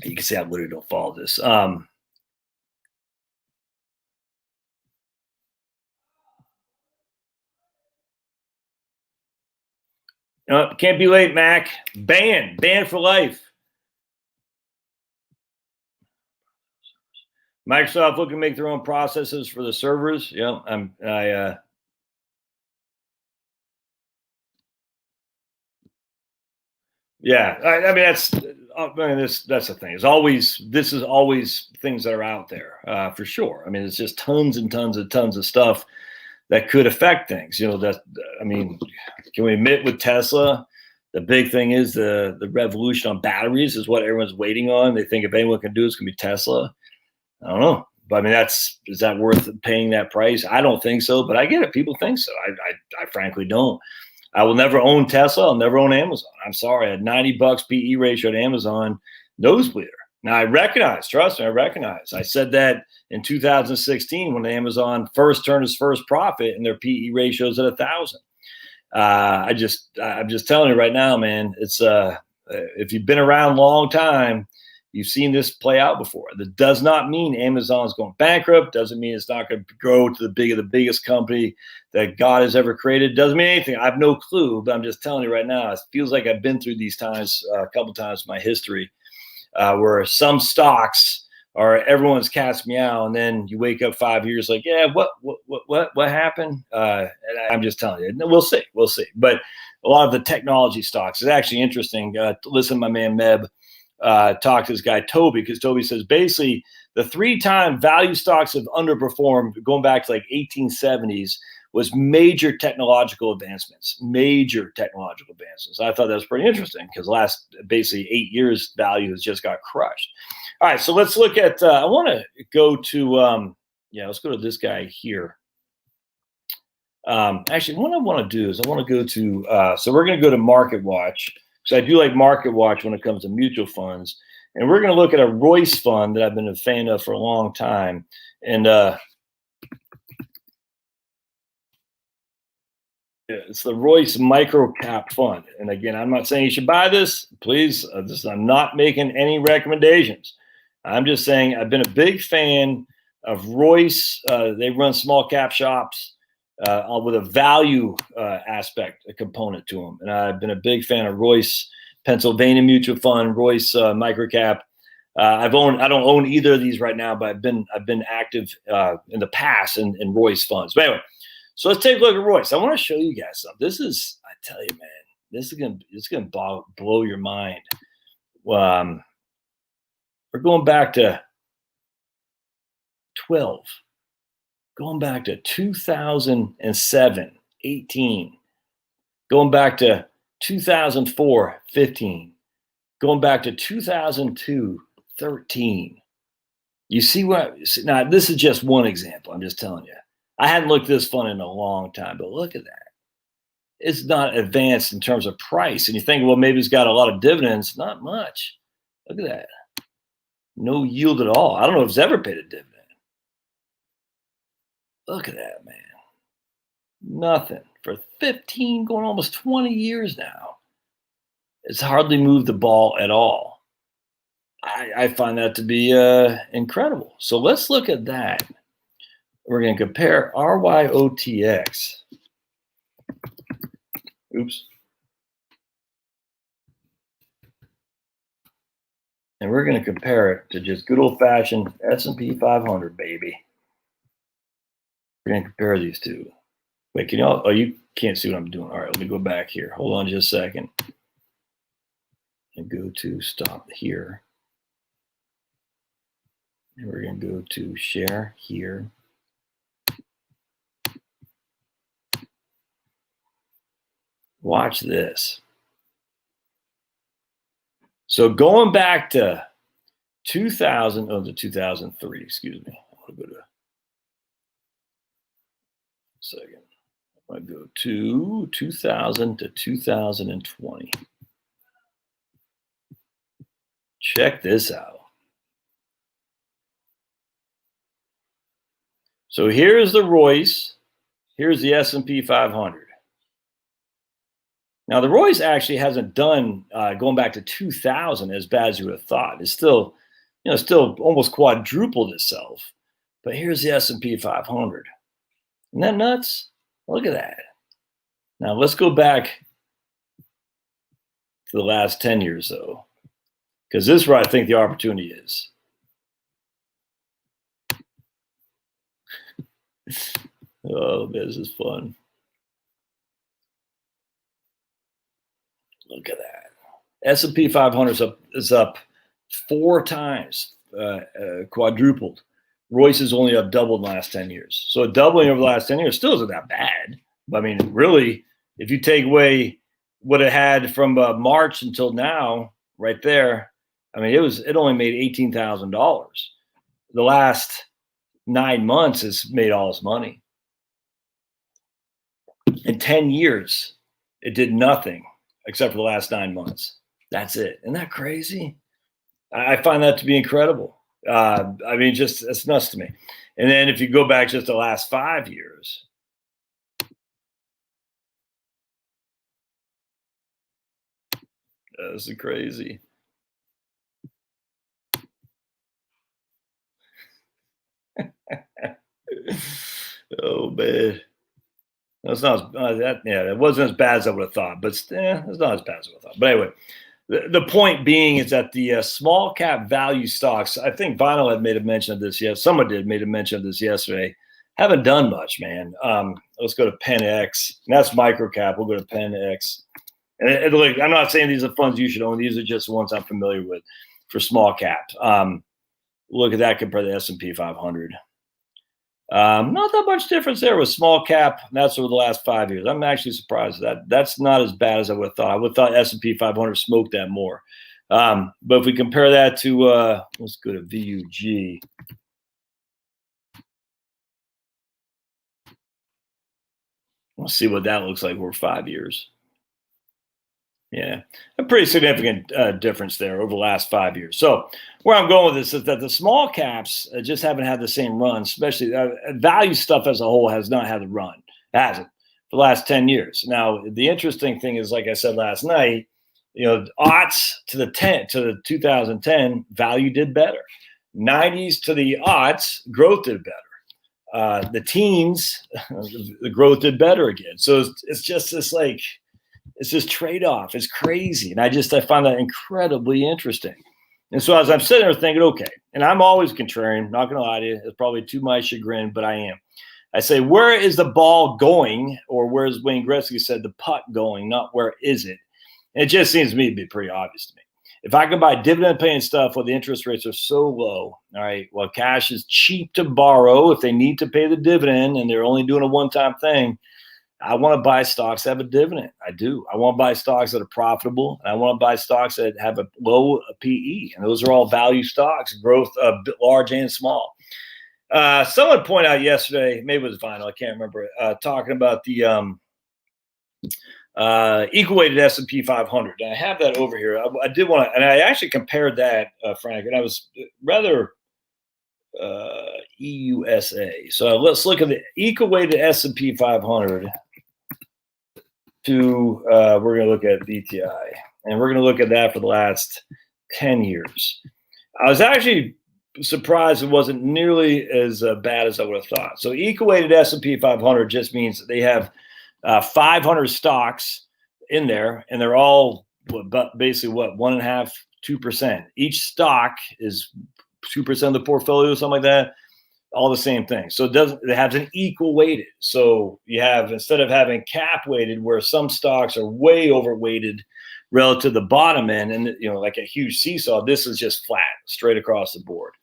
You can see I literally don't follow this. Can't be late, Mac. Ban for life. Microsoft looking to make their own processors for the servers. Yeah, yeah. I mean that's the thing. This is always things that are out there for sure. I mean, it's just tons and tons of stuff that could affect things. You know, can we admit with Tesla, the big thing is the revolution on batteries is what everyone's waiting on. They think if anyone can do it, it's gonna be Tesla. I don't know. But I mean, is that worth paying that price? I don't think so, but I get it. People think so. I frankly don't. I will never own Tesla. I'll never own Amazon. I'm sorry. At $90 PE ratio at Amazon, nosebleeder. Now trust me, I recognize. I said that in 2016 when Amazon first turned its first profit and their PE ratios at 1,000. I'm just telling you right now, man, it's if you've been around a long time, you've seen this play out before. That does not mean Amazon's going bankrupt. Doesn't mean it's not going to grow to the biggest company that God has ever created. Doesn't mean anything. I have no clue, but I'm just telling you right now, it feels like I've been through these times a couple times in my history where some stocks or everyone's cat's meow, and then you wake up 5 years like, yeah, what happened? And I'm just telling you, we'll see, we'll see. But a lot of the technology stocks is actually interesting. Listen, to my man Meb talk to this guy Toby, because Toby says basically the 3-time value stocks have underperformed going back to like 1870s was major technological advancements. Major technological advancements. I thought that was pretty interesting because last basically 8 years value has just got crushed. All right, so let's look at. I want to go to. Let's go to this guy here. Actually, what I want to do is I want to go to. So we're going to go to Market Watch because I do like Market Watch when it comes to mutual funds, and we're going to look at a Royce fund that I've been a fan of for a long time, and it's the Royce Micro Cap Fund. And again, I'm not saying you should buy this. Please, I'm not making any recommendations. I'm just saying I've been a big fan of Royce. They run small cap shops with a value aspect, a component to them. And I've been a big fan of Royce Pennsylvania Mutual Fund, Royce Microcap. I don't own either of these right now, but I've been active in the past in Royce funds. But anyway, so let's take a look at Royce. I want to show you guys something. This is, I tell you, man, this is gonna blow your mind. We're going back to 12, going back to 2007, 18, going back to 2004, 15, going back to 2002, 13. You see what? Now, this is just one example. I'm just telling you. I hadn't looked at this fund in a long time, but look at that. It's not advanced in terms of price. And you think, well, maybe it's got a lot of dividends. Not much. Look at that. No yield at all. I don't know if it's ever paid a dividend. Look at that, man. Nothing. For 15, going almost 20 years now. It's hardly moved the ball at all. I find that to be incredible. So let's look at that. We're going to compare RYOTX. Oops. And we're going to compare it to just good old-fashioned S&P 500, baby. We're going to compare these two. Wait, can y'all? Oh, you can't see what I'm doing. All right, let me go back here. Hold on just a second. And go to stop here. And we're going to go to share here. Watch this. So going back to 2000, to 2003, excuse me. I want to go to a second. I want to go to 2000 to 2020. Check this out. So here's the Royce. Here's the S&P 500. Now, the Royce actually hasn't done, going back to 2000, as bad as you would have thought. It's still, still almost quadrupled itself. But here's the S&P 500. Isn't that nuts? Look at that. Now, let's go back to the last 10 years, though, because this is where I think the opportunity is. Oh, this is fun. Look at that. S&P 500 is up 4 times, quadrupled. Royce is only up doubled in the last 10 years. So a doubling over the last 10 years still isn't that bad. But I mean, really, if you take away what it had from March until now, right there, I mean, it only made $18,000. The last 9 months has made all its money. In 10 years, it did nothing except for the last 9 months. That's it. Isn't that crazy? I find that to be incredible. I mean, just it's nuts to me. And then if you go back just the last 5 years, this is crazy. Oh man, that's not that. Yeah, it wasn't as bad as I would have thought, but it's not as bad as I would have thought. But anyway, The point being is that the small cap value stocks, I think Vinyl had made a mention of this. Yes, someone did made a mention of this yesterday. Haven't done much, man. Let's go to Penn X. And that's micro cap. We'll go to Penn X. And look, I'm not saying these are funds you should own. These are just ones I'm familiar with for small cap. Look at that compared to the S&P 500. Not that much difference there with small cap. That's over the last 5 years. I'm actually surprised that that's not as bad as I would have thought. I would have thought S&P 500 smoked that more. But if we compare that to, let's go to VUG. Let's see what that looks like over 5 years. Yeah, a pretty significant difference there over the last 5 years. So where I'm going with this is that the small caps just haven't had the same run, especially value stuff as a whole has not had the run. It hasn't for the last 10 years. Now, the interesting thing is, like I said last night, aughts to the 2010, value did better. 90s to the aughts, growth did better. The teens, the growth did better again. So it's just this it's this trade-off. It's crazy. And I find that incredibly interesting. And so as I'm sitting there thinking, okay, and I'm always contrarian, not going to lie to you, it's probably to my chagrin, but I am. I say, where is the ball going? Or where is Wayne Gretzky said the puck going, not where is it? And it just seems to me to be pretty obvious to me. If I can buy dividend paying stuff where the interest rates are so low, all right, well, cash is cheap to borrow if they need to pay the dividend and they're only doing a one-time thing. I want to buy stocks that have a dividend. I do. I want to buy stocks that are profitable. And I want to buy stocks that have a low PE. And those are all value stocks, growth, large and small. Someone pointed out yesterday, maybe it was Vinyl, I can't remember, talking about the equal weighted S&P 500. And I have that over here. I did want to, and I actually compared that, Frank, and I was rather EUSA. So let's look at the equal weighted S&P 500 to, we're going to look at VTI, and we're going to look at that for the last 10 years. I was actually surprised it wasn't nearly as bad as I would have thought. So equal weighted S&P 500 just means they have 500 stocks in there, and they're all basically 1.5%, 2%. Each stock is 2% of the portfolio, something like that. All the same thing. So it has an equal weighted. So you have, instead of having cap weighted where some stocks are way overweighted relative to the bottom end, and like a huge seesaw, this is just flat, straight across the board.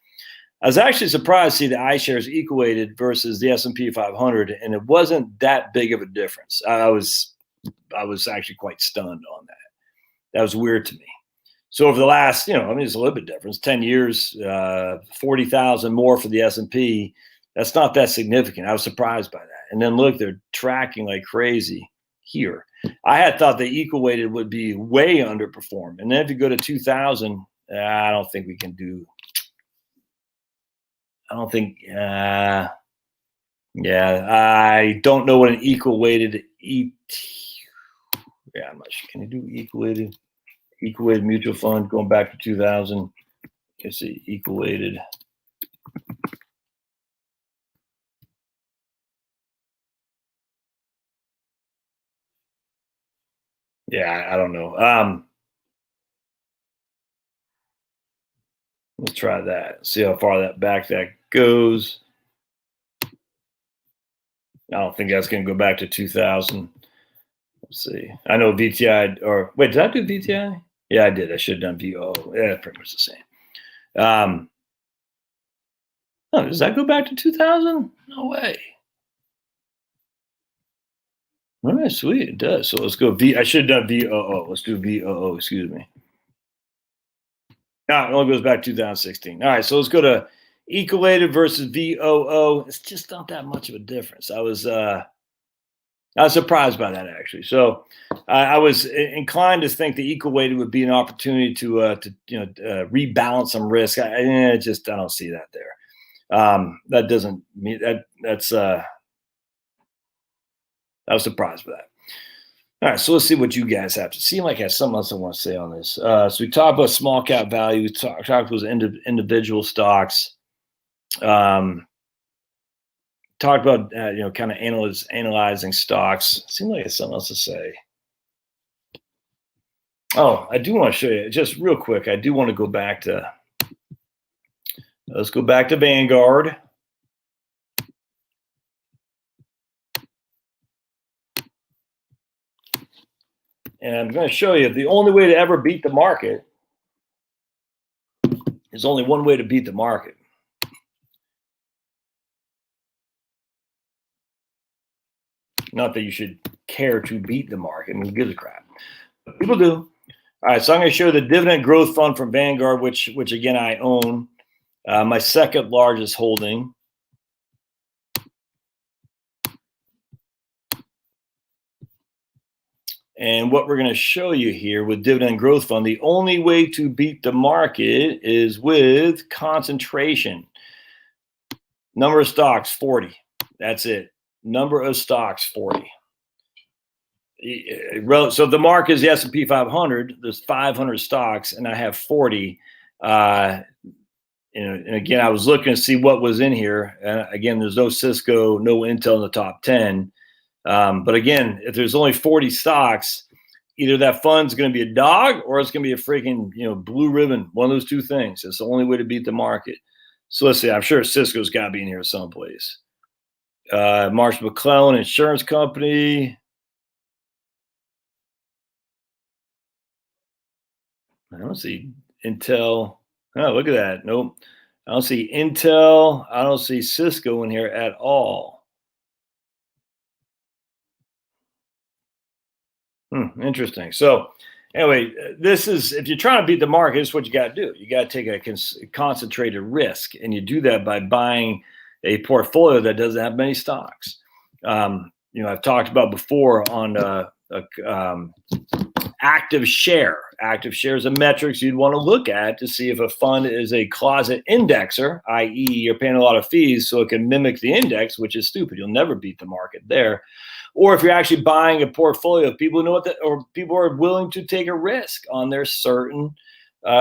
I was actually surprised to see the iShares equal weighted versus the S&P 500, and it wasn't that big of a difference. I was actually quite stunned on that. That was weird to me. So over the last, it's a little bit different. 10 years, 40,000 more for the S&P. That's not that significant. I was surprised by that. And then look, they're tracking like crazy here. I had thought the equal weighted would be way underperformed. And then if you go to 2000, I don't think we can do. I don't think. I don't know what an equal weighted I'm not sure. Can you do equal weighted? Equal weighted mutual fund going back to 2000. Let's see, equal weighted. Yeah, I don't know. Let's try that. See how far that goes. I don't think that's going to go back to 2000. Let's see. I know VTI, or wait, did I do VTI? Yeah, I did. I should have done VO. Yeah, pretty much the same. Does that go back to 2000? No way. All right, sweet. It does. So let's go I should have done VOO. Let's do VOO. Excuse me. No, it only goes back to 2016. All right, so let's go to equal weighted versus VOO. It's just not that much of a difference. I was surprised by that, actually. So I was inclined to think the equal weighted would be an opportunity to rebalance some risk. I don't see that there. That doesn't mean that's I was surprised by that. All right, so let's see what you guys have to see. Like I have something else I want to say on this. So we talked about small cap value. We talked about those individual stocks. Talked about kind of analyzing stocks. Seems like I have something else to say. Oh, I do want to show you just real quick. I do want to go back to, let's go back to Vanguard. And I'm going to show you the only way to ever beat the market is only one way to beat the market. Not that you should care to beat the market. I mean, who gives a crap? But people do. All right, so I'm going to show you the dividend growth fund from Vanguard, which again I own, my second largest holding. And what we're going to show you here with dividend growth fund, the only way to beat the market is with concentration. Number of stocks, 40. That's it. Number of stocks, 40. So the market is the S&P 500. There's 500 stocks, and I have 40. And again, I was looking to see what was in here. And again, there's no Cisco, no Intel in the top 10. But again, if there's only 40 stocks, either that fund's going to be a dog or it's going to be a freaking blue ribbon. One of those two things. It's the only way to beat the market. So let's see. I'm sure Cisco's got to be in here someplace. Marsh McClellan Insurance Company. I don't see Intel. Oh, look at that. Nope. I don't see Intel. I don't see Cisco in here at all. Interesting. So anyway, this is, if you're trying to beat the market, this is what you got to do. You got to take a concentrated risk, and you do that by buying a portfolio that doesn't have many stocks. I've talked about before on active share. Active share is a metrics you'd want to look at to see if a fund is a closet indexer, i.e., you're paying a lot of fees so it can mimic the index, which is stupid. You'll never beat the market there. Or if you're actually buying a portfolio of people who know or people are willing to take a risk on their certain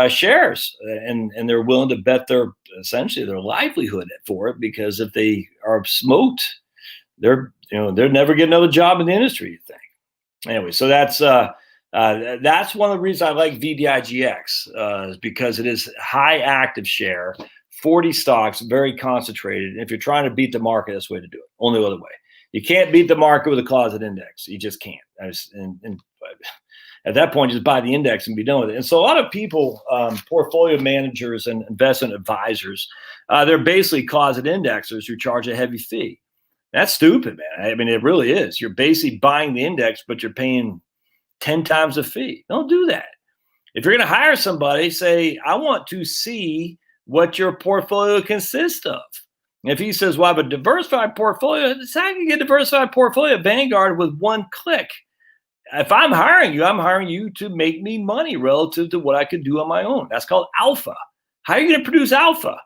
shares, and they're willing to bet essentially their livelihood for it, because if they are smoked, they're never get another job in the industry, you think. Anyway, so that's one of the reasons I like VDIGX, is because it is high active share, 40 stocks, very concentrated. And if you're trying to beat the market, that's the way to do it. Only other way. You can't beat the market with a closet index. You just can't. And at that point, just buy the index and be done with it. And so a lot of people, portfolio managers and investment advisors, they're basically closet indexers who charge a heavy fee. That's stupid, man. I mean, it really is. You're basically buying the index, but you're paying 10 times the fee. Don't do that. If you're going to hire somebody, say, I want to see what your portfolio consists of. If he says, well, I have a diversified portfolio, it's how you get a diversified portfolio at Vanguard with one click. If I'm hiring you to make me money relative to what I could do on my own. That's called alpha. How are you going to produce alpha?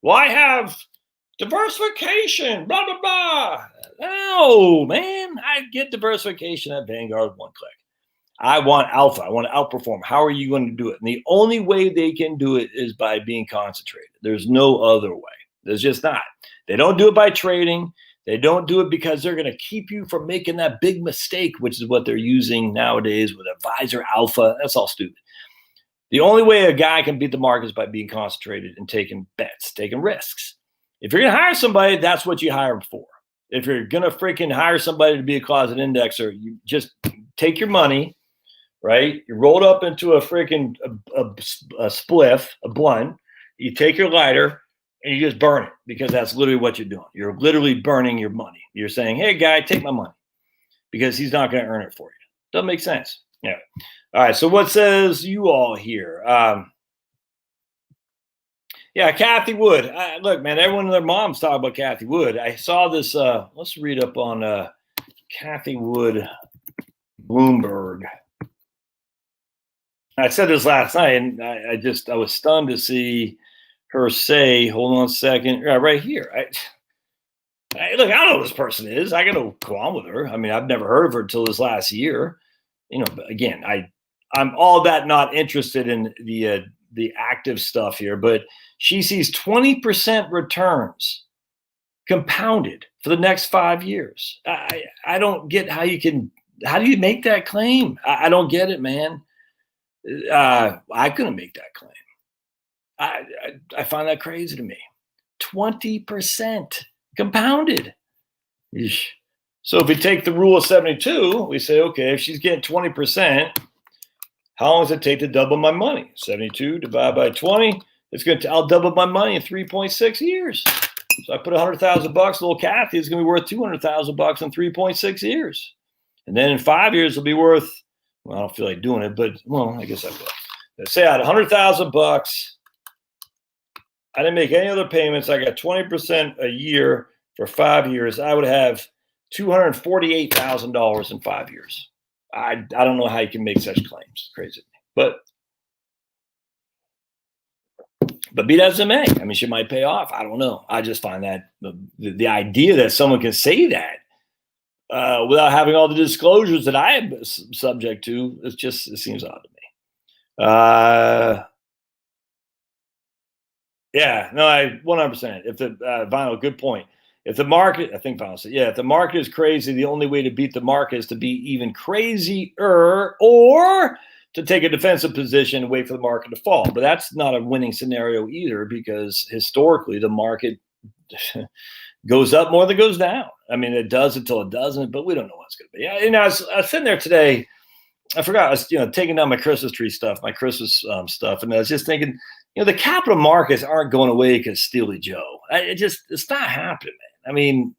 Well, I have diversification, blah, blah, blah. No, man, I get diversification at Vanguard with one click. I want alpha. I want to outperform. How are you going to do it? And the only way they can do it is by being concentrated. There's no other way. There's just not. They don't do it by trading. They don't do it because they're going to keep you from making that big mistake, which is what they're using nowadays with advisor alpha. That's all stupid. The only way a guy can beat the market is by being concentrated and taking bets, taking risks. If you're going to hire somebody, that's what you hire them for. If you're going to freaking hire somebody to be a closet indexer, you just take your money, right? You roll it up into a freaking a spliff, a blunt. You take your lighter and you just burn it, because that's literally what you're doing. You're literally burning your money. You're saying, hey, guy, take my money, because he's not going to earn it for you. Doesn't make sense. Yeah. All right. So what says you all here? Yeah, Kathy Wood. Look, man, everyone and their moms talk about Kathy Wood. I saw this. Let's read up on Kathy Wood, Bloomberg. I said this last night, and I was stunned to see her say, hold on a second, right here. Look, I don't know who this person is. I got to go on with her. I mean, I've never heard of her until this last year. But again, I'm all that not interested in the active stuff here, but she sees 20% returns compounded for the next 5 years. I don't get how do you make that claim? I don't get it, man. I couldn't make that claim. I find that crazy to me. 20% compounded. Eesh. So if we take the rule of 72, we say, okay, if she's getting 20%, how long does it take to double my money? 72 divided by 20. I'll double my money in 3.6 years. So I put $100,000. Little Kathy is going to be worth $200,000 in 3.6 years, and then in 5 years it'll be worth. Well, I don't feel like doing it, but well, I guess I will. Let's say I had $100,000. I didn't make any other payments. I got 20% a year for 5 years. I would have $248,000 in 5 years. I don't know how you can make such claims. Crazy, but be that as it may, I mean, she might pay off. I don't know. I just find that the idea that someone can say that without having all the disclosures that I am subject to, it seems odd to me. Yeah, no, I 100%. If the Vinyl, good point. If the market, I think Vinyl said, yeah, if the market is crazy, the only way to beat the market is to be even crazier or to take a defensive position and wait for the market to fall. But that's not a winning scenario either, because historically the market goes up more than goes down. I mean, it does until it doesn't, but we don't know what's going to be. I was sitting there today. I forgot. I was taking down my Christmas tree stuff, my Christmas stuff, and I was just thinking, the capital markets aren't going away because Steely Joe. It's not happening, man. I mean,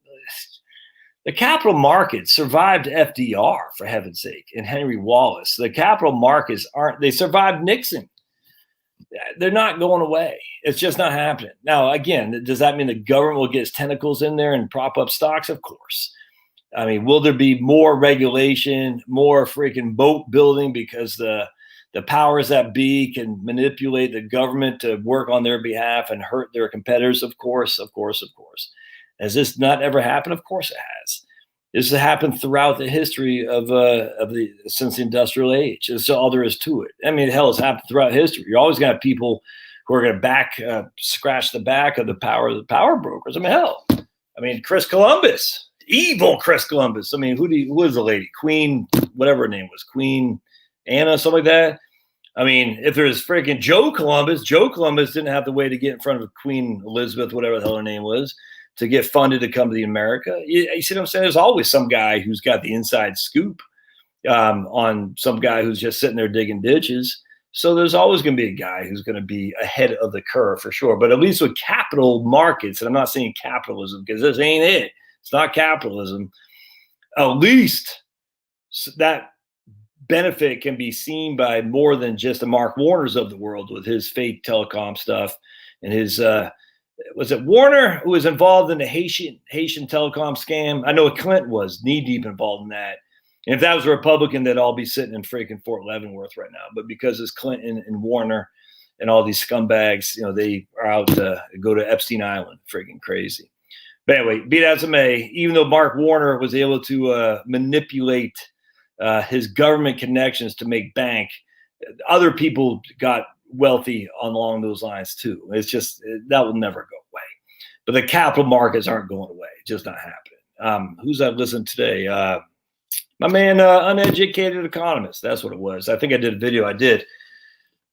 the capital markets survived FDR, for heaven's sake, and Henry Wallace. The capital markets they survived Nixon. They're not going away. It's just not happening. Now, again, does that mean the government will get its tentacles in there and prop up stocks? Of course. I mean, will there be more regulation, more freaking boat building because the powers that be can manipulate the government to work on their behalf and hurt their competitors? Of course. Has this not ever happened? Of course it has. This has happened throughout the history since the industrial age. That's all there is to it. I mean, hell, it's happened throughout history. You're always going to have people who are going to scratch the back of the power brokers. I mean, hell, Chris Columbus, evil Chris Columbus. I mean, who is the lady? Queen, whatever her name was, Queen Anna, something like that. I mean, if there's freaking Joe Columbus didn't have the way to get in front of Queen Elizabeth, whatever the hell her name was, to get funded to come to the America. You see what I'm saying? There's always some guy who's got the inside scoop on some guy who's just sitting there digging ditches. So there's always going to be a guy who's going to be ahead of the curve for sure. But at least with capital markets, and I'm not saying capitalism because this ain't it. It's not capitalism. At least that benefit can be seen by more than just the Mark Warners of the world with his fake telecom stuff and his was it Warner who was involved in the Haitian telecom scam? I know Clinton was knee deep involved in that. And if that was a Republican, they'd all be sitting in freaking Fort Leavenworth right now. But because it's Clinton and Warner and all these scumbags, they are out to go to Epstein Island, freaking crazy. But anyway, be that as it may, even though Mark Warner was able to manipulate his government connections to make bank, other people got wealthy along those lines too. It's just that will never go away. But the capital markets aren't going away. It's just not happening. Who's I've listened today? My man, Uneducated Economist. That's what it was. I think I did a video.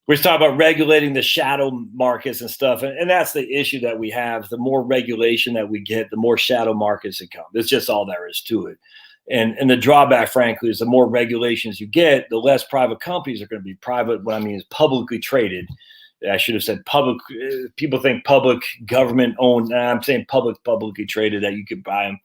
We talk about regulating the shadow markets and stuff. And that's the issue that we have. The more regulation that we get, the more shadow markets that come. It's just all there is to it. And the drawback, frankly, is the more regulations you get, the less private companies are going to be private. What I mean is publicly traded. I should have said public. People think public government owned. I'm saying publicly traded, that you could buy them.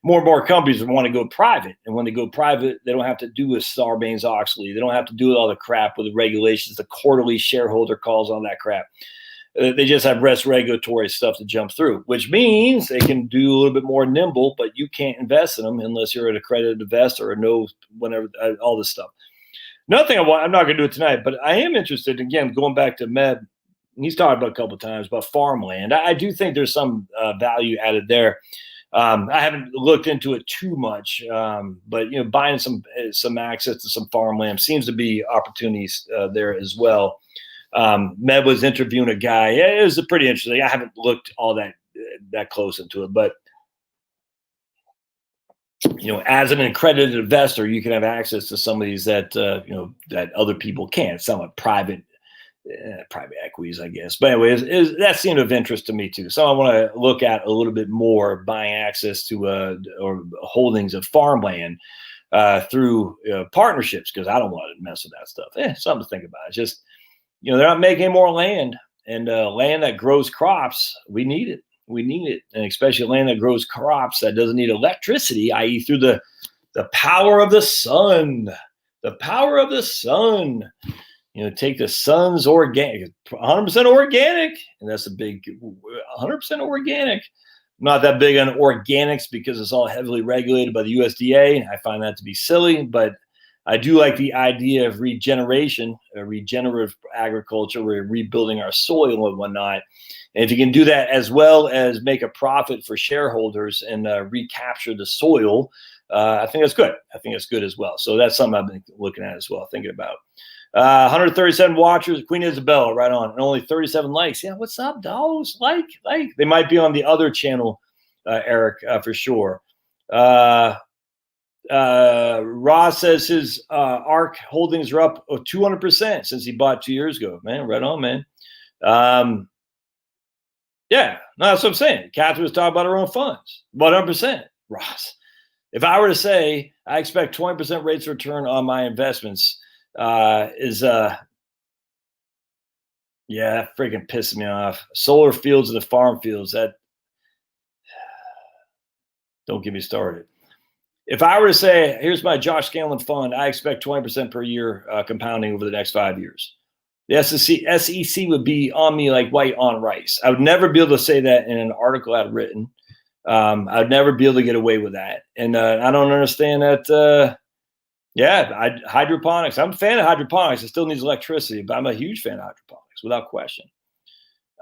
More and more companies want to go private. And when they go private, they don't have to do with Sarbanes-Oxley. They don't have to do with all the crap with the regulations, the quarterly shareholder calls, all that crap. They just have less regulatory stuff to jump through, which means they can do a little bit more nimble, but you can't invest in them unless you're an accredited investor or know whenever all this stuff. Another thing I'm not going to do it tonight, but I am interested, again, going back to Meb. He's talked about a couple of times about farmland. I do think there's some value added there. I haven't looked into it too much, but buying some access to some farmland seems to be opportunities there as well. Med was interviewing a guy. It was pretty interesting. I haven't looked all that close into it, but as an accredited investor, you can have access to some of these that that other people can't. Some are private equities, I guess. But anyway, that seemed of interest to me too. So I want to look at a little bit more buying access to or holdings of farmland through partnerships, because I don't want to mess with that stuff. Something to think about. It's just, they're not making any more land, and land that grows crops, we need it. We need it, and especially land that grows crops that doesn't need electricity, i.e., through the power of the sun. The power of the sun. Take the sun's organic, 100% organic, and that's a big 100% organic. I'm not that big on organics because it's all heavily regulated by the USDA. I find that to be silly, but I do like the idea of regeneration, regenerative agriculture. We're rebuilding our soil and whatnot. And if you can do that as well as make a profit for shareholders and recapture the soil, I think that's good. I think it's good as well. So that's something I've been looking at as well, thinking about. 137 watchers, Queen Isabella, right on, and only 37 likes. Yeah, what's up, dolls? Like. They might be on the other channel, Eric, for sure. Ross says his ARC holdings are up 200% since he bought 2 years ago. Man, right on, man. Yeah, no, that's what I'm saying. Catherine was talking about her own funds. 100%, Ross. If I were to say I expect 20% rates of return on my investments, that freaking pisses me off. Solar fields and the farm fields, that don't get me started. If I were to say, here's my Josh Scanlon fund, I expect 20% per year compounding over the next 5 years. The SEC would be on me like white on rice. I would never be able to say that in an article I'd written. I'd never be able to get away with that. And I don't understand that. Hydroponics. I'm a fan of hydroponics. It still needs electricity, but I'm a huge fan of hydroponics without question.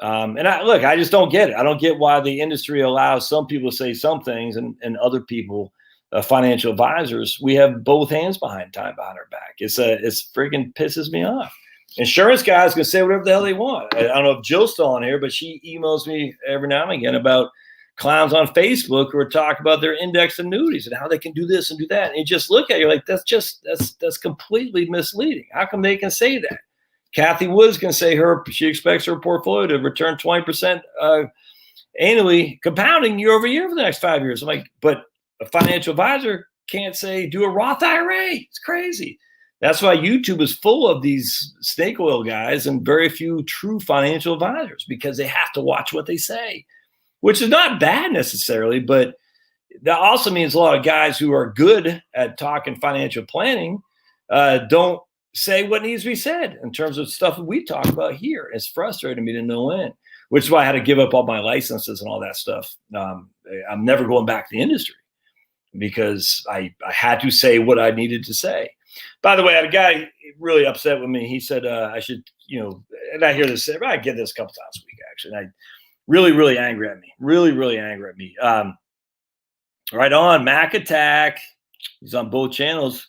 I just don't get it. I don't get why the industry allows some people to say some things and other people, financial advisors, we have both hands behind our back. It's freaking pisses me off. Insurance guys can say whatever the hell they want. I don't know if Jill's still on here, but she emails me every now and again about clowns on Facebook who are talking about their index annuities and how they can do this and do that. And you just look at it, you're like, that's completely misleading. How come they can say that? Kathy Woods can say she expects her portfolio to return 20% annually, compounding year over year for the next 5 years. I'm like, but a financial advisor can't say do a Roth IRA. It's crazy. That's why YouTube is full of these snake oil guys and very few true financial advisors, because they have to watch what they say, which is not bad necessarily, but that also means a lot of guys who are good at talking financial planning don't say what needs to be said in terms of stuff that we talk about here. It's frustrating me to no end, which is why I had to give up all my licenses and all that stuff. I'm never going back to the industry because I had to say what I needed to say. By the way, I had a guy really upset with me. He said I should, and I hear this, I get this a couple times a week, actually. And really, really angry at me. Really, really angry at me. Right on, Mac Attack. He's on both channels.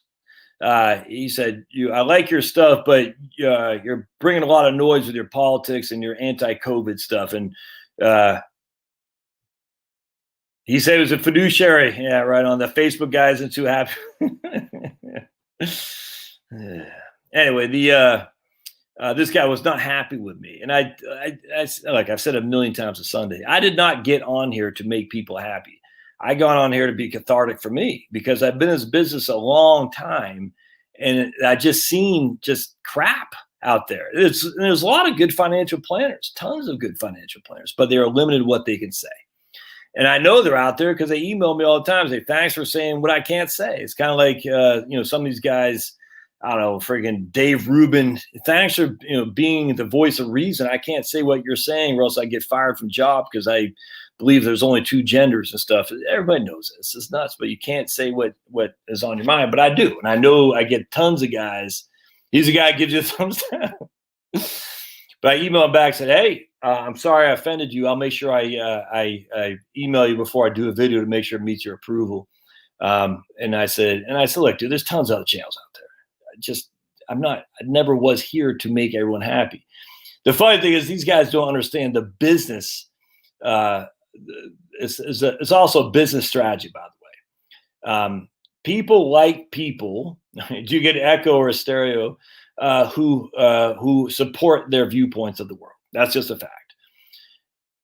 He said, I like your stuff, but you're bringing a lot of noise with your politics and your anti-COVID stuff. And he said it was a fiduciary. Yeah, right on. The Facebook guy isn't too happy. Anyway, this guy was not happy with me. And I like I've said a million times a Sunday, I did not get on here to make people happy. I got on here to be cathartic for me because I've been in this business a long time and I just seen just crap out there. There's a lot of good financial planners, tons of good financial planners, but they are limited what they can say. And I know they're out there because they email me all the time. Say, thanks for saying what I can't say. It's kind of like, some of these guys, I don't know, friggin' Dave Rubin. Thanks for, being the voice of reason. I can't say what you're saying or else I get fired from job because I believe there's only two genders and stuff. Everybody knows this. It's nuts, but you can't say what is on your mind. But I do. And I know I get tons of guys. He's a guy who gives you a thumbs down. But I emailed him back and said, hey, I'm sorry I offended you. I'll make sure I email you before I do a video to make sure it meets your approval. And I said, look, dude, there's tons of other channels out there. I never was here to make everyone happy. The funny thing is these guys don't understand the business. It's also a business strategy, by the way. People like people. Do you get echo or a stereo? Who support their viewpoints of the world. That's just a fact.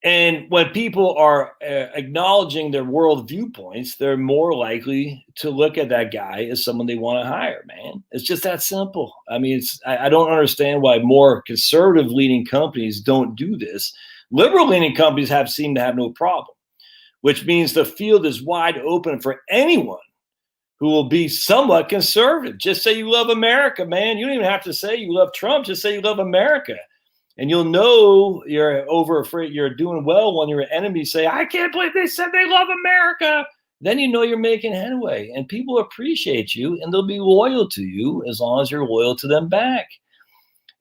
And when people are acknowledging their world viewpoints, they're more likely to look at that guy as someone they want to hire, man. It's just that simple. I mean, I don't understand why more conservative leaning companies don't do this. Liberal leaning companies seem to have no problem, which means the field is wide open for anyone who will be somewhat conservative. Just say you love America, man. You don't even have to say you love Trump. Just say you love America. And you'll know you're doing well when your enemies say, I can't believe they said they love America. Then you know you're making headway, and people appreciate you and they'll be loyal to you as long as you're loyal to them back.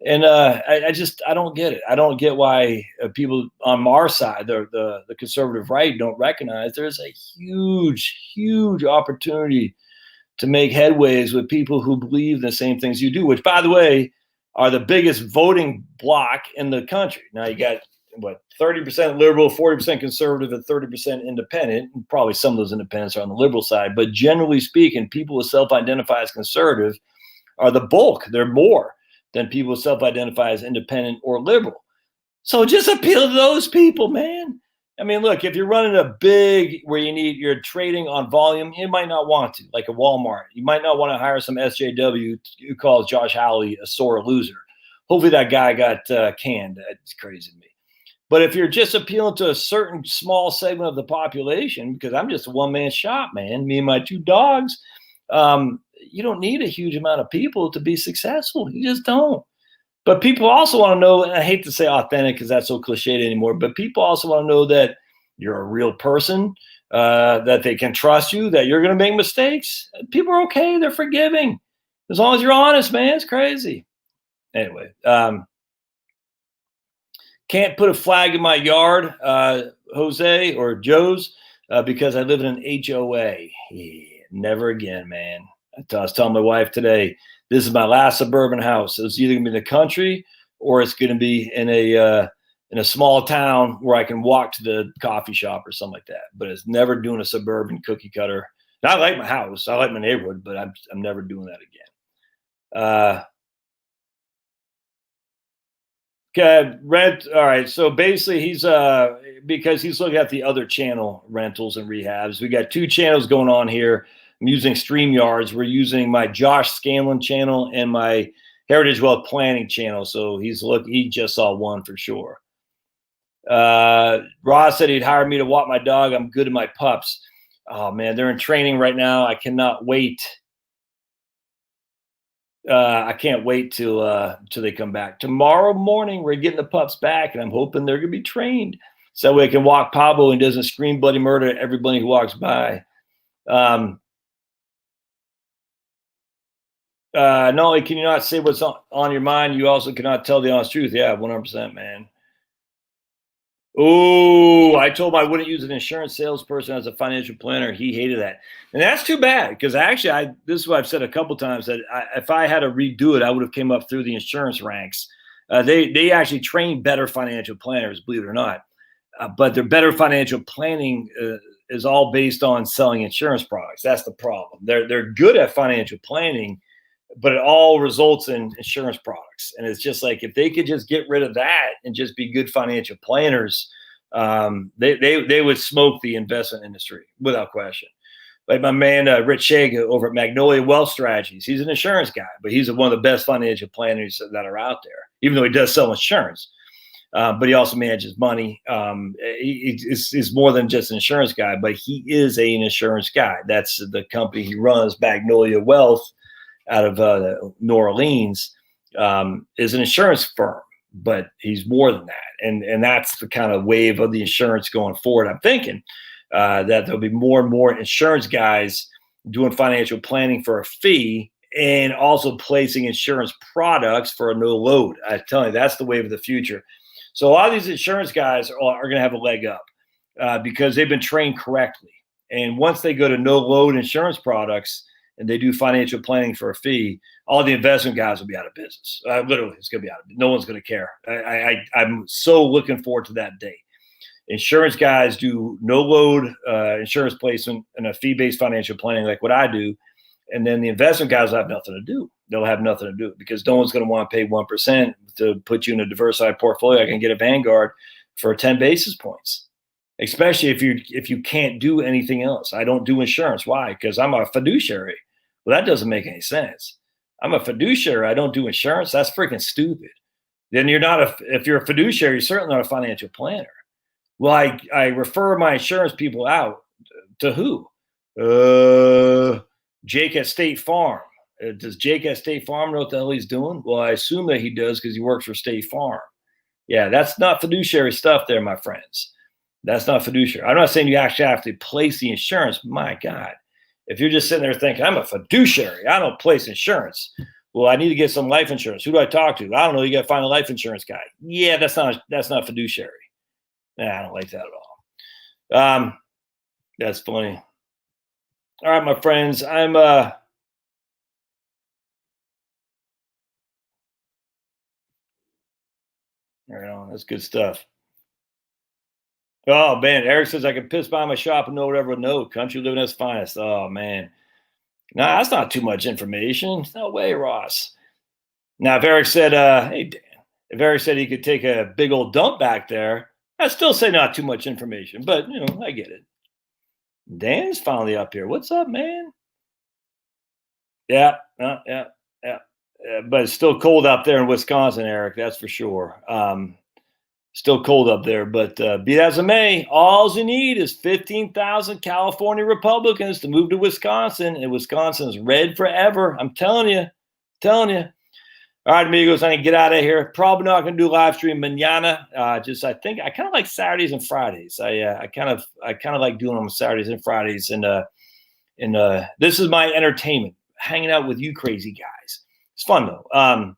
And I don't get it. I don't get why people on our side, the conservative right, don't recognize there's a huge opportunity to make headways with people who believe the same things you do, which, by the way, are the biggest voting bloc in the country. Now you got 30% liberal, 40% conservative, and 30% independent. And probably some of those independents are on the liberal side, but generally speaking, people who self-identify as conservative are the bulk. They're more than people who self-identify as independent or liberal. So just appeal to those people, man. I mean, look, if you're running a big where you're trading on volume, you might not want to, like a Walmart. You might not want to hire some SJW who calls Josh Hawley a sore loser. Hopefully that guy got canned. That's crazy to me. But if you're just appealing to a certain small segment of the population, because I'm just a one-man shop, man, me and my two dogs, you don't need a huge amount of people to be successful. You just don't. But people also want to know, and I hate to say authentic because that's so cliched anymore, but people also want to know that you're a real person, that they can trust you, that you're going to make mistakes. People are okay. They're forgiving. As long as you're honest, man. It's crazy. Anyway, can't put a flag in my yard, Jose or Joe's, because I live in an HOA. Yeah, never again, man. I was telling my wife today, this is my last suburban house. It's either going to be in the country or it's going to be in a small town where I can walk to the coffee shop or something like that. But it's never doing a suburban cookie cutter. And I like my house. I like my neighborhood, but I'm never doing that again. Okay, rent. All right. So basically he's because he's looking at the other channel rentals and rehabs. We got two channels going on here. I'm using StreamYards. We're using my Josh Scanlon channel and my Heritage Wealth Planning channel. So he just saw one for sure. Ross said he'd hire me to walk my dog. I'm good at my pups. Oh man, they're in training right now. I cannot wait. I can't wait till they come back. Tomorrow morning, we're getting the pups back, and I'm hoping they're gonna be trained so we can walk Pablo and doesn't scream bloody murder at everybody who walks by. Not only can you not say what's on your mind, you also cannot tell the honest truth. Yeah, 100%, man. Oh, I told him I wouldn't use an insurance salesperson as a financial planner. He hated that. And that's too bad because actually, this is what I've said a couple times, that if I had to redo it, I would have came up through the insurance ranks. They actually train better financial planners, believe it or not. But their better financial planning is all based on selling insurance products. That's the problem. They're good at financial planning, but it all results in insurance products. And it's just like, if they could just get rid of that and just be good financial planners, they would smoke the investment industry without question. Like my man, Rich Shag over at Magnolia Wealth Strategies. He's an insurance guy, but he's one of the best financial planners that are out there, even though he does sell insurance. But he also manages money. He's more than just an insurance guy, but he is an insurance guy. That's the company he runs, Magnolia Wealth, out of New Orleans, is an insurance firm, but he's more than that. And that's the kind of wave of the insurance going forward. I'm thinking that there'll be more and more insurance guys doing financial planning for a fee and also placing insurance products for a no load. I tell you, that's the wave of the future. So a lot of these insurance guys are going to have a leg up because they've been trained correctly. And once they go to no load insurance products, and they do financial planning for a fee, all the investment guys will be out of business. Literally, it's going to be out of business. No one's going to care. I'm so looking forward to that day. Insurance guys do no load insurance placement and a fee-based financial planning like what I do. And then the investment guys will have nothing to do. They'll have nothing to do because no one's going to want to pay 1% to put you in a diversified portfolio. I can get a Vanguard for 10 basis points, especially if you can't do anything else. I don't do insurance. Why? Because I'm a fiduciary. Well, that doesn't make any sense. I'm a fiduciary. I don't do insurance. That's freaking stupid. Then if you're a fiduciary, you're certainly not a financial planner. Well, I refer my insurance people out to who? Jake at State Farm. Does Jake at State Farm know what the hell he's doing? Well, I assume that he does because he works for State Farm. Yeah, that's not fiduciary stuff there, my friends. That's not fiduciary. I'm not saying you actually have to place the insurance. My God. If you're just sitting there thinking, I'm a fiduciary, I don't place insurance. Well, I need to get some life insurance. Who do I talk to? I don't know. You got to find a life insurance guy. Yeah, that's not fiduciary. Nah, I don't like that at all. That's funny. All right, my friends, I'm right on. That's good stuff. Oh man, Eric says I can piss by my shop and know whatever. No, country living at its finest. Oh man, nah, that's not too much information. No way, Ross. Now, if Eric said, "Hey Dan," if Eric said he could take a big old dump back there, I'd still say not too much information. But I get it. Dan's finally up here. What's up, man? Yeah, yeah. But it's still cold up there in Wisconsin, Eric. That's for sure. Still cold up there, but be that as it may, all you need is 15,000 California Republicans to move to Wisconsin, and Wisconsin is red forever. I'm telling you. All right, amigos, I can get out of here. Probably not going to do a live stream mañana. I think I kind of like Saturdays and Fridays. I kind of like doing them on Saturdays and Fridays, and this is my entertainment, hanging out with you crazy guys. It's fun though.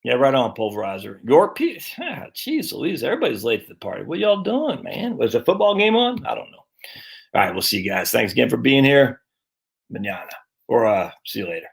Yeah, right on, Pulverizer. York, jeez Louise, everybody's late to the party. What y'all doing, man? Was a football game on? I don't know. All right, we'll see you guys. Thanks again for being here. Mañana. Or see you later.